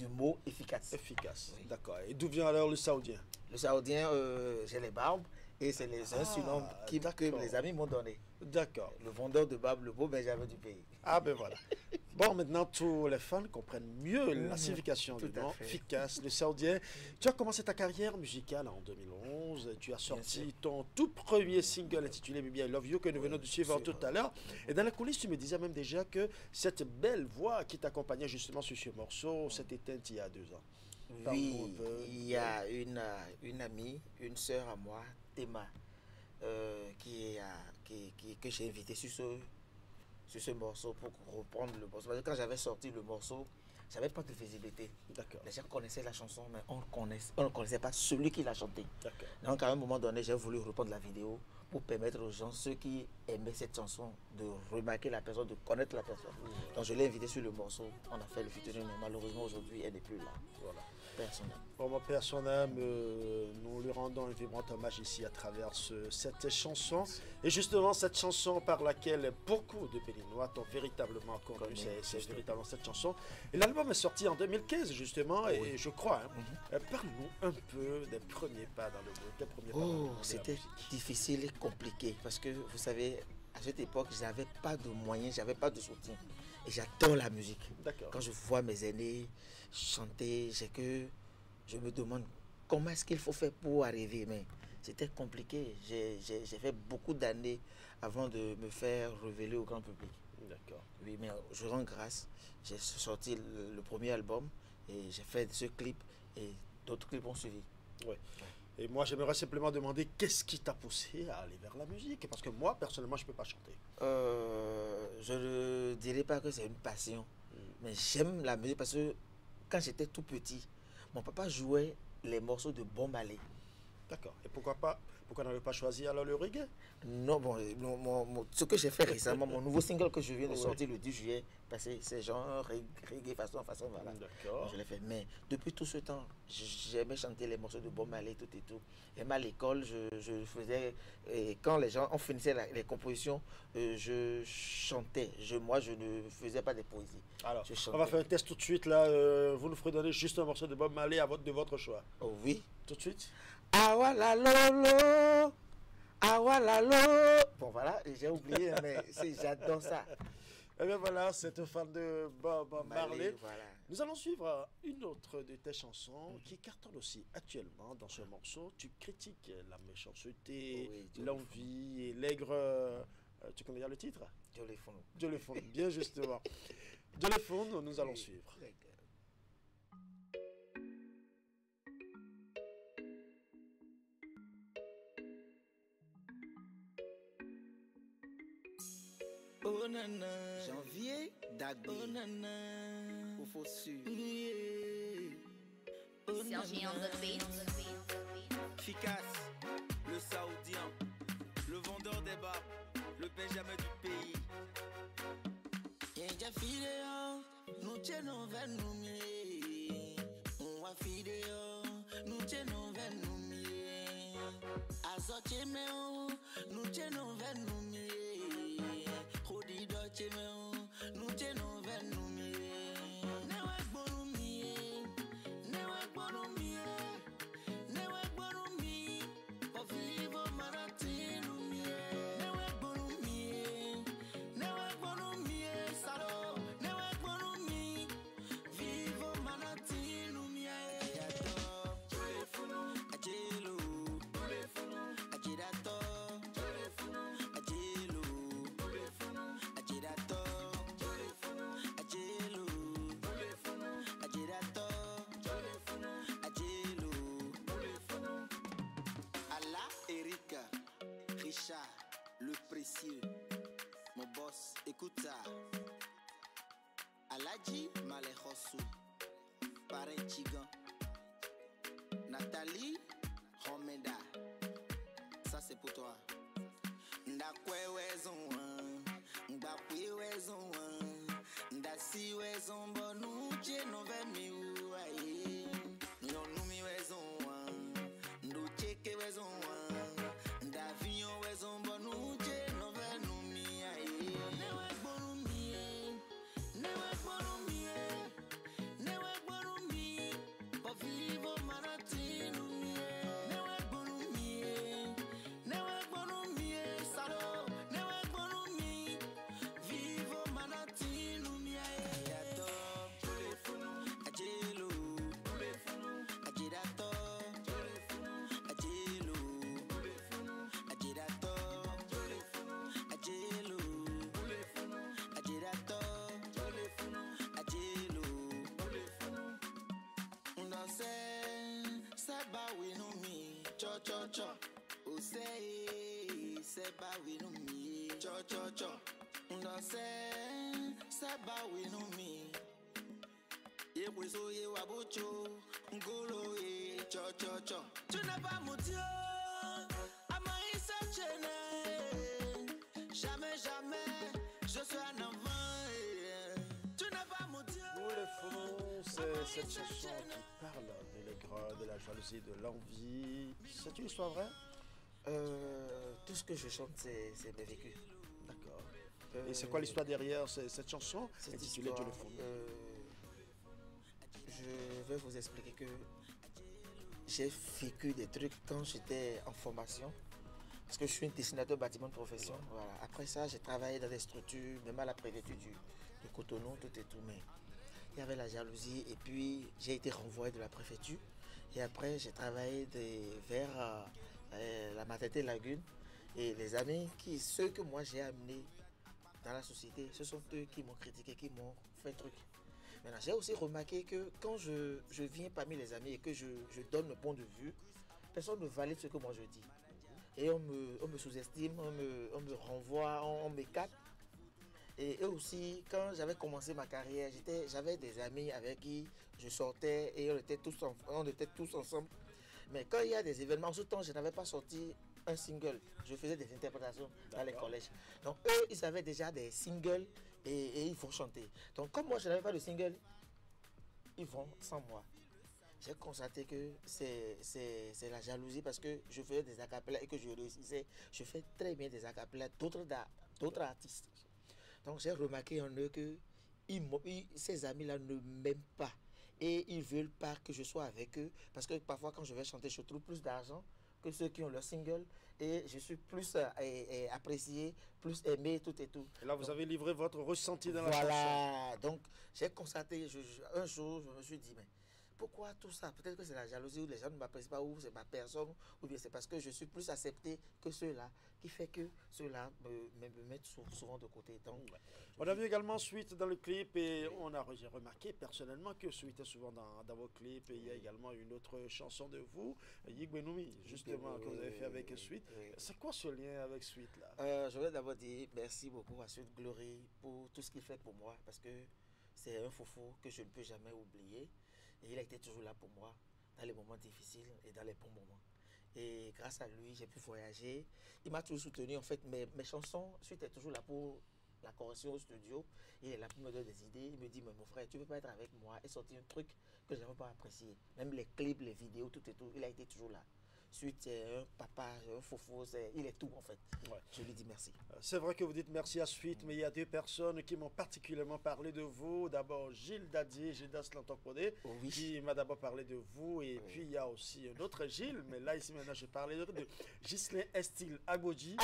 mot efficace. Efficace, d'accord. Et d'où vient alors le Saoudien? Le Saoudien, j'ai les barbes et c'est un surnom que les amis m'ont donné. D'accord. Le vendeur de barbe, le beau Benjamin du pays. Ah ben voilà. Bon, maintenant, tous les fans comprennent mieux la signification du Tout à nom, fait. Fikas, le Saoudien. Tu as commencé ta carrière musicale en 2011. Tu as sorti ton tout premier single intitulé Baby I Love You que nous venons de suivre tout à l'heure. Et dans la coulisse, tu me disais même déjà que cette belle voix qui t'accompagnait justement sur ce morceau s'est éteinte il y a 2 ans. Oui, Parle-nous un peu. il y a une amie, une sœur à moi, Théma, que j'ai invitée sur ce morceau pour reprendre le morceau. Parce que quand j'avais sorti le morceau, j'avais pas de visibilité. D'accord. Les gens connaissaient la chanson, mais on ne connaissait pas celui qui l'a chanté. D'accord. Donc à un moment donné, j'ai voulu reprendre la vidéo pour permettre aux gens, ceux qui aimaient cette chanson, de remarquer la personne, de connaître la personne. Donc je l'ai invitée sur le morceau, on a fait le featuring, mais malheureusement aujourd'hui, elle n'est plus là. Voilà. Personne. Pour mon père, son âme, nous lui rendons un vibrant hommage ici à travers cette chanson. Et justement, cette chanson par laquelle beaucoup de Béninois t'ont véritablement connu, c'est véritablement cette chanson. Et l'album est sorti en 2015, justement, et je crois. Parle-nous un peu des premiers pas dans le monde, des premiers pas dans le monde de la C'était musique. difficile et compliqué parce que vous savez, à cette époque, j'avais pas de moyens, j'avais pas de soutien. Et j'adore la musique. D'accord. Quand je vois mes aînés chanter, je me demande comment est-ce qu'il faut faire pour arriver. Mais c'était compliqué. J'ai fait beaucoup d'années avant de me faire révéler au grand public. D'accord. Oui, mais je rends grâce. J'ai sorti le premier album et j'ai fait ce clip et d'autres clips ont suivi. Ouais. Et moi, j'aimerais simplement demander qu'est-ce qui t'a poussé à aller vers la musique? Parce que moi, personnellement, je ne peux pas chanter. Je ne dirais pas que c'est une passion, mais j'aime la musique parce que quand j'étais tout petit, mon papa jouait les morceaux de Bob Marley. D'accord. Et pourquoi n'avez pas choisi alors le reggae? Non, bon, ce que j'ai fait récemment, mon nouveau single que je viens de sortir le 10 juillet, parce que c'est genre reggae façon, voilà. D'accord. Je l'ai fait. Mais depuis tout ce temps, j'aimais chanter les morceaux de Bob Marley, tout et tout. Et même à l'école, je faisais, et quand les gens, on finissait les compositions, je chantais. Moi, je ne faisais pas des poésies. Alors, je on va faire un test tout de suite là. Vous nous ferez donner juste un morceau de Bob Marley de votre choix. Oh oui. Tout de suite. Awala lolo, awala lo. Bon voilà, j'ai oublié, mais j'adore ça. Et bien voilà, c'est un fan de Bob Marley. Voilà. Nous allons suivre une autre de tes chansons qui cartonne aussi actuellement. Dans ce morceau, tu critiques la méchanceté, l'envie et l'aigre. Tu connais bien le titre? Joléphone, bien justement. Joléphone, nous allons suivre. Oh nana, Janvier, Dagby, oh nana, au faux sûr. Yeah. Sergi on the beat. Efficace, le saoudien, le vendeur des barbes, le Benjamin du pays. Yenja fideo, nuche no venumi. Unwa fideo, nuche no venumi. Azoche meo, nuche no venumi. Khodi doche meo, nuche no venumi. Newe bonumi, newe bonumi, newe bonumi. O vivo maratinumi, newe bonumi, newe bonumi. Salo, newe bonumi, vivo maratinumi. Ajato, ajelo, ajirato, ajelo, ajirato, ajelo, ajirato, ajelo. Allah, Erika, Richard, le précieux, mon boss, écoute ça. Aladji Malechosu, Parrain Chigan, Nathalie Homeda, ça c'est pour toi. Ndakwe wezon, Ndakwe wezon, Ndasi wezon, Bonu che no vemi uaye. Nyonumi wezon, Ndocheke wezon, Ndavion wezon, Bonu che no vemi aye. Newe bonumi, newe bonumi, newe bonumi, po vivo maratinumi. Newe bonumi, newe bonumi, salo, newe bonumi, vivo maratinumi. Ajato, ajelo, ajirato, ajelo, ajirato, ajelo, ajirato, ajelo. Ndose seba winumi, cho cho cho. Ose seba winumi, cho cho cho. Ndose seba winumi. Yekweso ye wabocho, ngolo ye cho cho cho. Tu n'es pas mon Dieu, Amaïsa Chene. Jamais, jamais, je suis un enfant. Tu n'es pas mon Dieu. Nous les Foulons, c'est cette chanson qui parle de l'aigreur, de la jalousie, de l'envie. C'est une histoire vraie? Tout ce que je chante, c'est mes vécus. D'accord. Et c'est quoi l'histoire derrière cette chanson intitulée Dieu le Foulon? Je vais vous expliquer que j'ai vécu des trucs quand j'étais en formation. Parce que je suis un dessinateur bâtiment de profession. Voilà. Après ça, j'ai travaillé dans des structures, même à la préfecture de Cotonou, tout et tout. Mais il y avait la jalousie. Et puis, j'ai été renvoyé de la préfecture. Et après, j'ai travaillé vers la maternité Lagune. Et les amis, ceux que moi j'ai amenés dans la société, ce sont eux qui m'ont critiqué, qui m'ont fait truc. Maintenant, j'ai aussi remarqué que quand je viens parmi les amis et que je donne mon point de vue, personne ne valide ce que moi je dis. Et on me sous-estime, on me renvoie, on m'écarte. Et eux aussi, quand j'avais commencé ma carrière, j'avais des amis avec qui je sortais et on était tous ensemble. Mais quand il y a des événements, en ce temps, je n'avais pas sorti un single. Je faisais des interprétations dans les collèges. Donc eux, ils avaient déjà des singles et ils vont chanter. Donc comme moi, je n'avais pas de single, ils vont sans moi. J'ai constaté que c'est la jalousie parce que je faisais des acapellas et que je réussissais. Je fais très bien des acapellas d'autres artistes. Donc j'ai remarqué en eux que ces amis-là ne m'aiment pas. Et ils ne veulent pas que je sois avec eux. Parce que parfois quand je vais chanter, je trouve plus d'argent que ceux qui ont leur single. Et je suis plus apprécié, plus aimé, tout et tout. Et là, vous avez livré votre ressenti dans la chanson. Voilà. Donc j'ai constaté, un jour, je me suis dit, mais pourquoi tout ça? Peut-être que c'est la jalousie, ou les gens ne m'apprécient pas, ou c'est ma personne, ou bien c'est parce que je suis plus accepté que ceux-là, qui fait que ceux-là me mettent souvent de côté. Donc, on a vu également Sweet dans le clip et j'ai remarqué personnellement que Sweet est souvent dans vos clips. Et il y a également une autre chanson de vous, Yigbenumi, justement, que vous avez fait avec Sweet. Oui. C'est quoi ce lien avec Sweet là? Je voudrais d'abord dire merci beaucoup à Sweet Glory pour tout ce qu'il fait pour moi, parce que c'est un foufou que je ne peux jamais oublier. Et il a été toujours là pour moi dans les moments difficiles et dans les bons moments. Et grâce à lui, j'ai pu voyager. Il m'a toujours soutenu. En fait, mes chansons, suite est toujours là pour la correction au studio. Il est là pour me donner des idées. Il me dit, mais mon frère, tu ne peux pas être avec moi et sortir un truc que je n'avais pas apprécié. Même les clips, les vidéos, tout et tout. Il a été toujours là. Suite, c'est un papa, un fofo, il est tout en fait. Ouais. Je lui dis merci. C'est vrai que vous dites merci à Suite, mais il y a deux personnes qui m'ont particulièrement parlé de vous. D'abord, Gilles Dadier, Gilles Daslantokodé, qui m'a d'abord parlé de vous. Et puis, il y a aussi un autre Gilles, mais là, ici, maintenant, je parlais de Ghislain Estil Agodji,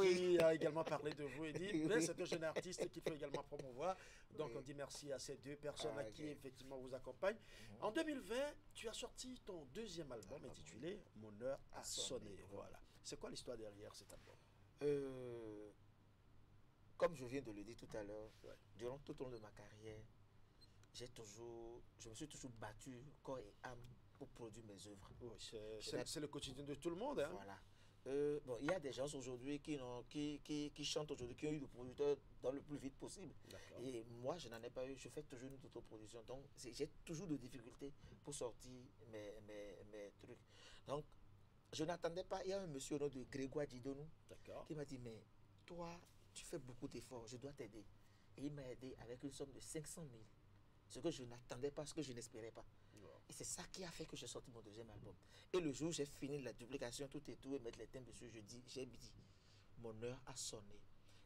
qui a également parlé de vous et dit, mais c'est un jeune artiste qu'il faut également promouvoir. Donc, on dit merci à ces deux personnes qui, effectivement, vous accompagnent. En 2020, tu as sorti ton deuxième album intitulé Mon heure a sonné. Voilà. C'est quoi l'histoire derrière cet album? Comme je viens de le dire tout à l'heure, durant tout au long de ma carrière, je me suis toujours battu corps et âme pour produire mes œuvres. Oui, c'est le quotidien de tout le monde. Hein? Voilà. Bon, il y a des gens aujourd'hui qui chantent aujourd'hui, qui ont eu le producteur dans le plus vite possible. Et moi, je n'en ai pas eu. Je fais toujours une autoproduction. Donc, j'ai toujours de difficultés pour sortir mes trucs. Donc, je n'attendais pas. Il y a un monsieur au nom de Grégoire Didonou qui m'a dit, mais toi, tu fais beaucoup d'efforts, je dois t'aider. Et il m'a aidé avec une somme de 500 000. Ce que je n'attendais pas, ce que je n'espérais pas. Et c'est ça qui a fait que j'ai sorti mon deuxième album. Et le jour où j'ai fini la duplication, tout et tout, et mettre les thèmes dessus, j'ai dit, mon heure a sonné.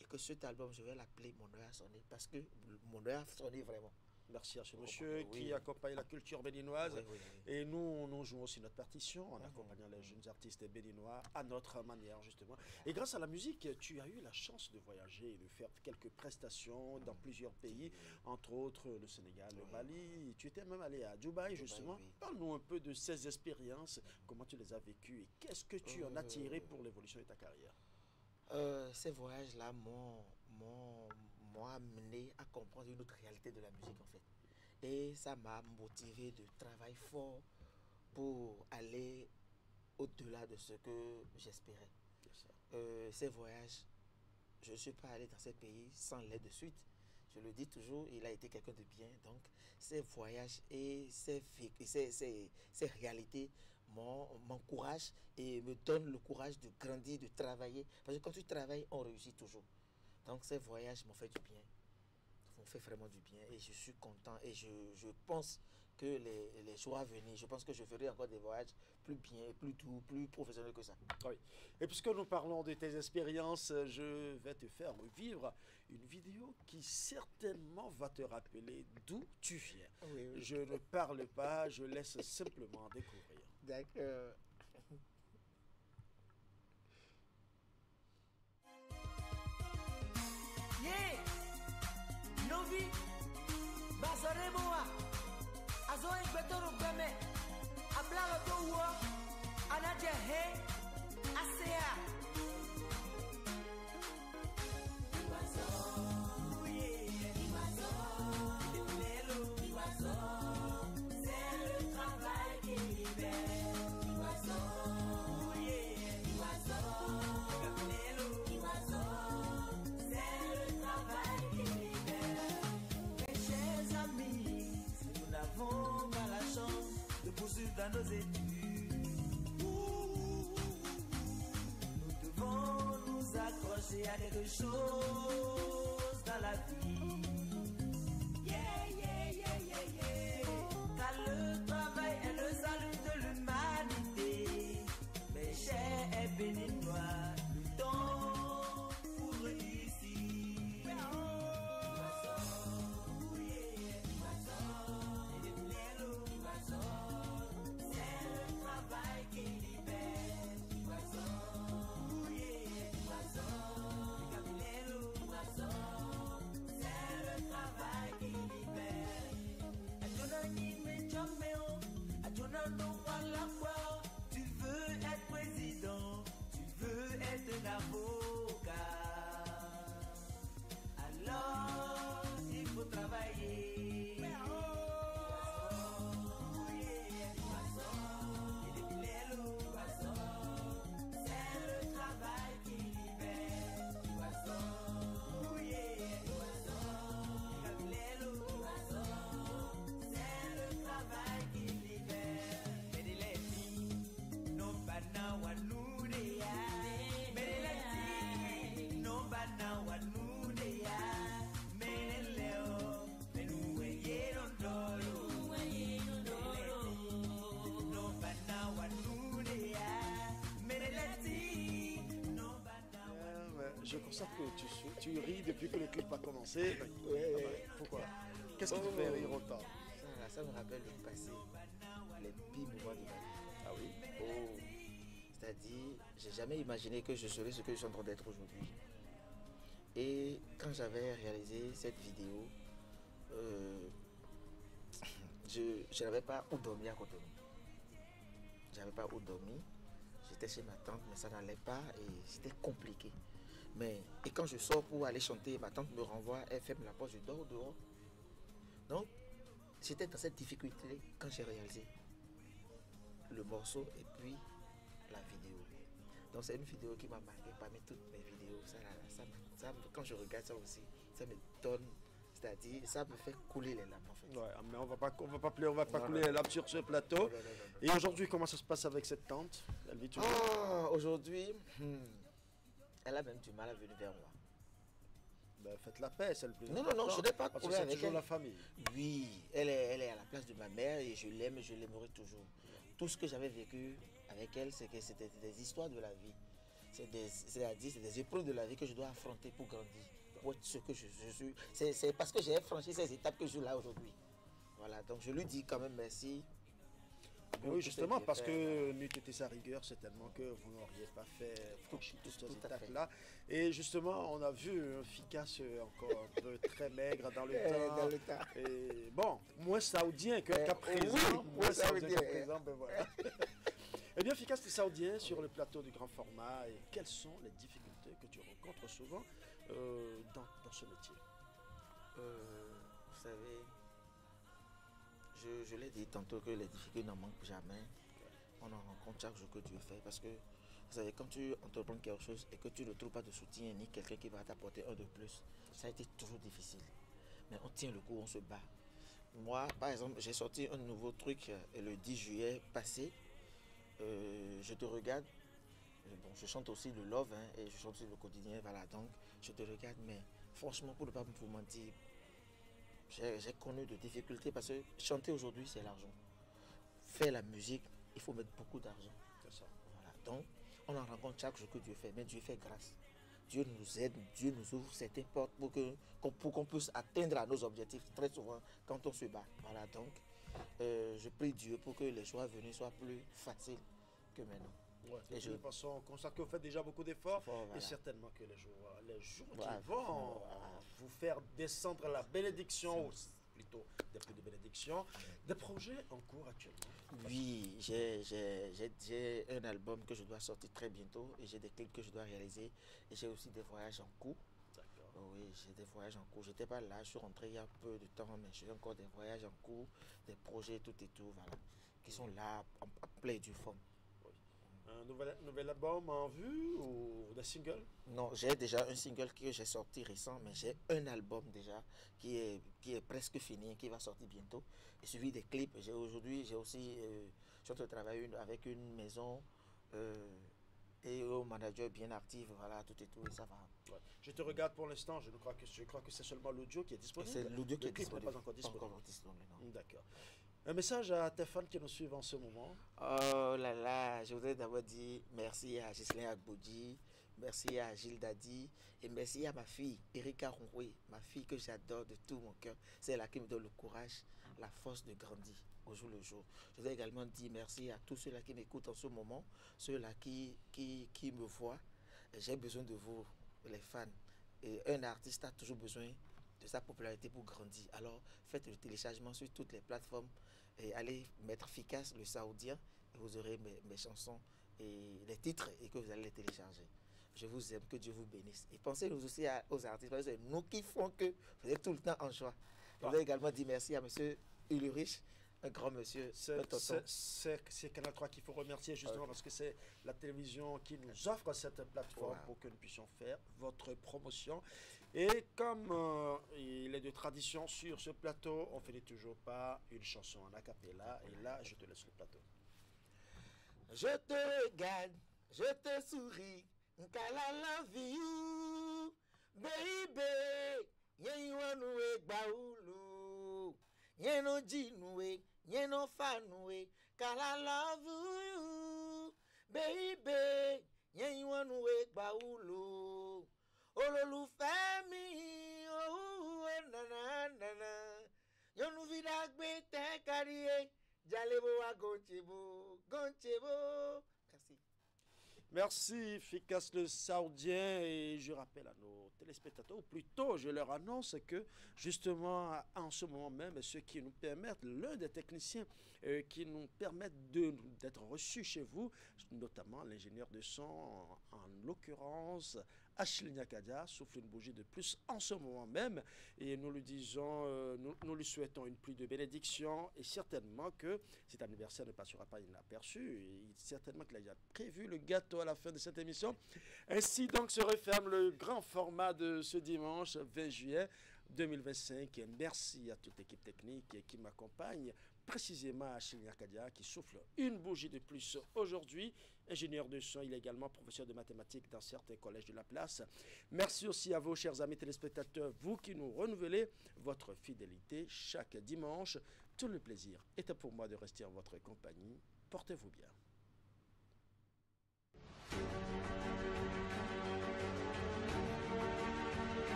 Et que cet album, je vais l'appeler Mon heure a sonné, parce que mon heure a sonné vraiment. Merci à ce monsieur qui accompagne la culture béninoise. Et nous jouons aussi notre partition en accompagnant les jeunes artistes béninois à notre manière, justement. Et grâce à la musique, tu as eu la chance de voyager et de faire quelques prestations dans plusieurs pays, entre autres le Sénégal, le Mali. Tu étais même allé à Dubaï, justement. Parle-nous un peu de ces expériences, comment tu les as vécues et qu'est-ce que tu en as tiré pour l'évolution de ta carrière? Ces voyages-là m'ont amené à comprendre une autre réalité de la musique en fait. Et ça m'a motivé de travailler fort pour aller au-delà de ce que j'espérais. Ces voyages, je ne suis pas allé dans ces pays sans l'aide de Suite. Je le dis toujours, il a été quelqu'un de bien. Donc ces voyages et ces réalités m'encouragent et me donnent le courage de grandir, de travailler. Parce que quand tu travailles, on réussit toujours. Donc ces voyages m'ont fait du bien, m'ont fait vraiment du bien et je suis content et je pense que les jours à venir, je pense que je ferai encore des voyages plus bien, plus doux, plus professionnels que ça. Oui. Et puisque nous parlons de tes expériences, je vais te faire vivre une vidéo qui certainement va te rappeler d'où tu viens. Je ne parle pas, je laisse simplement découvrir. D'accord. Novi, Bazare Boa, Azoe Betoro Beme, Ablalo Toua, Anadia He, Asea. Dans nos études, nous devons nous accrocher à quelque chose dans la vie. Car le travail est le salut de l'humanité. Mes chers béninois, luttons pour réussir. Je constate que tu ris depuis que le clip a commencé. Pourquoi? Qu'est-ce qui te fait rire autant? Ça me rappelle le passé, les pires moments de ma vie. Ah oui? Oh. C'est-à-dire, j'ai jamais imaginé que je serais ce que je suis en train d'être aujourd'hui. Et quand j'avais réalisé cette vidéo, je n'avais pas où dormir à Cotonou. J'avais pas où dormir. J'étais chez ma tante, mais ça n'allait pas et c'était compliqué. Et quand je sors pour aller chanter, ma tante me renvoie, elle ferme la porte, je dors dehors. Donc, j'étais dans cette difficulté quand j'ai réalisé le morceau et puis la vidéo. Donc, c'est une vidéo qui m'a marqué parmi toutes mes vidéos. Quand je regarde ça aussi, ça me donne, c'est-à-dire, ça me fait couler les larmes en fait. Ouais, mais on va pas couler les larmes sur ce plateau. Non. Et aujourd'hui, comment ça se passe avec cette tante? Elle vit toujours? Aujourd'hui, elle a même du mal à venir vers moi. Ben, faites la paix, c'est le plus important. Non, je n'ai pas de problème avec elle. La famille. Oui, elle est à la place de ma mère et je l'aime et je l'aimerai toujours. Tout ce que j'avais vécu avec elle, c'est que c'était des histoires de la vie. C'est des épreuves de la vie que je dois affronter pour grandir, pour être ce que je suis. C'est parce que j'ai franchi ces étapes que je suis là aujourd'hui. Voilà, donc je lui dis quand même merci. Oui, justement, parce que n'eût été sa rigueur, c'est tellement que vous n'auriez pas franchi toutes ces étapes-là. Et justement, on a vu un Ficas encore un peu très maigre dans le temps. Et bon, moins saoudien qu'à présent. Moins saoudien qu'à présent, ben voilà. Eh bien, Ficas, les Saoudiens sur le plateau du grand format, et quelles sont les difficultés que tu rencontres souvent dans ce métier? Vous savez, je l'ai dit tantôt que les difficultés n'en manquent jamais. On en rencontre chaque jour que Dieu fait. Parce que, vous savez, quand tu entreprends quelque chose et que tu ne trouves pas de soutien ni quelqu'un qui va t'apporter un de plus, ça a été toujours difficile. Mais on tient le coup, on se bat. Moi, par exemple, j'ai sorti un nouveau truc le 10 juillet passé. Je te regarde. Bon, je chante aussi le Love et je chante aussi le quotidien. Voilà, donc je te regarde. Mais franchement, pour ne pas vous mentir, j'ai connu de difficultés parce que chanter aujourd'hui, c'est l'argent. Faire la musique, il faut mettre beaucoup d'argent. C'est ça. Voilà. Donc, on en rencontre chaque jour que Dieu fait, mais Dieu fait grâce. Dieu nous aide, Dieu nous ouvre certaines portes pour qu'on puisse atteindre nos objectifs très souvent quand on se bat. Voilà, donc, je prie Dieu pour que les jours à venir soient plus faciles que maintenant. Ouais, et de toute façon, on constate que vous faites déjà beaucoup d'efforts et certainement que les jours qui vont vous faire descendre la bénédiction, ou plutôt des prix de bénédiction, des projets en cours actuellement. Oui, j'ai un album que je dois sortir très bientôt et j'ai des clips que je dois réaliser et j'ai aussi des voyages en cours. D'accord. Oui, j'ai des voyages en cours. J'étais pas là, je suis rentré il y a peu de temps, mais j'ai encore des voyages en cours, des projets, tout et tout, voilà, qui sont là en plein du forme. Un nouvel album en vue ou des singles? Non, j'ai déjà un single que j'ai sorti récent, mais j'ai un album déjà qui est presque fini, qui va sortir bientôt. Et suivi des clips. Aujourd'hui, j'ai aussi, je suis en train de travailler avec une maison et un manager bien actif, voilà, tout et tout, et ça va. Ouais. Je te regarde pour l'instant, je crois que c'est seulement l'audio qui est disponible. C'est l'audio qui est disponible. Pas encore disponible. Pas encore disponible, non. D'accord. Un message à tes fans qui nous suivent en ce moment. Oh là là, je voudrais d'abord dire merci à Ghislaine Agboudji, merci à Gilles Dadi et merci à ma fille, Erika Ronroué, ma fille que j'adore de tout mon cœur. C'est elle qui me donne le courage, la force de grandir au jour le jour. Je voudrais également dire merci à tous ceux-là qui m'écoutent en ce moment, ceux-là qui me voient. J'ai besoin de vous, les fans. Et un artiste a toujours besoin de sa popularité pour grandir. Alors, faites le téléchargement sur toutes les plateformes et allez mettre Ficas, le Saoudien, et vous aurez mes chansons et les titres et que vous allez les télécharger. Je vous aime, que Dieu vous bénisse. Et pensez-nous aussi aux artistes, parce que c'est nous qui font que vous êtes tout le temps en joie. Je voudrais également dire merci à M. Ulrich, un grand monsieur. C'est Canal 3 qu'il faut remercier justement parce que c'est la télévision qui nous offre cette plateforme pour que nous puissions faire votre promotion. Et comme il est de tradition sur ce plateau, on ne finit toujours pas une chanson en a cappella. Et là, je te laisse le plateau. Je te regarde, je te souris, Nkala love you, baby, yenoué baoulou, yeno jinoué, yeno fanoué, Nkala love you, baby, yenoué baoulou. Bololou famille, oh, nanana. Yon nou vidak bete kariye, jalebo a gonchebo, gonchebo. Merci. Merci, Efficace le Saoudien. Et je rappelle à nos téléspectateurs, ou plutôt je leur annonce que justement en ce moment même, ce qui nous permettent, l'un des techniciens qui nous permettent d'être reçus chez vous, notamment l'ingénieur de son, en l'occurrence Achille Nyakadia, souffle une bougie de plus en ce moment même. Et nous lui disons, nous lui souhaitons une pluie de bénédiction et certainement que cet anniversaire ne passera pas inaperçu. Et certainement qu'il a déjà prévu le gâteau à la fin de cette émission. Ainsi donc se referme le grand format de ce dimanche 20 juillet 2025. Merci à toute l'équipe technique qui m'accompagne, précisément à Achille Nyakadia qui souffle une bougie de plus aujourd'hui. Ingénieur de son, il est également professeur de mathématiques dans certains collèges de la place. Merci aussi à vous, chers amis téléspectateurs, vous qui nous renouvelez votre fidélité chaque dimanche. Tout le plaisir était pour moi de rester en votre compagnie. Portez-vous bien.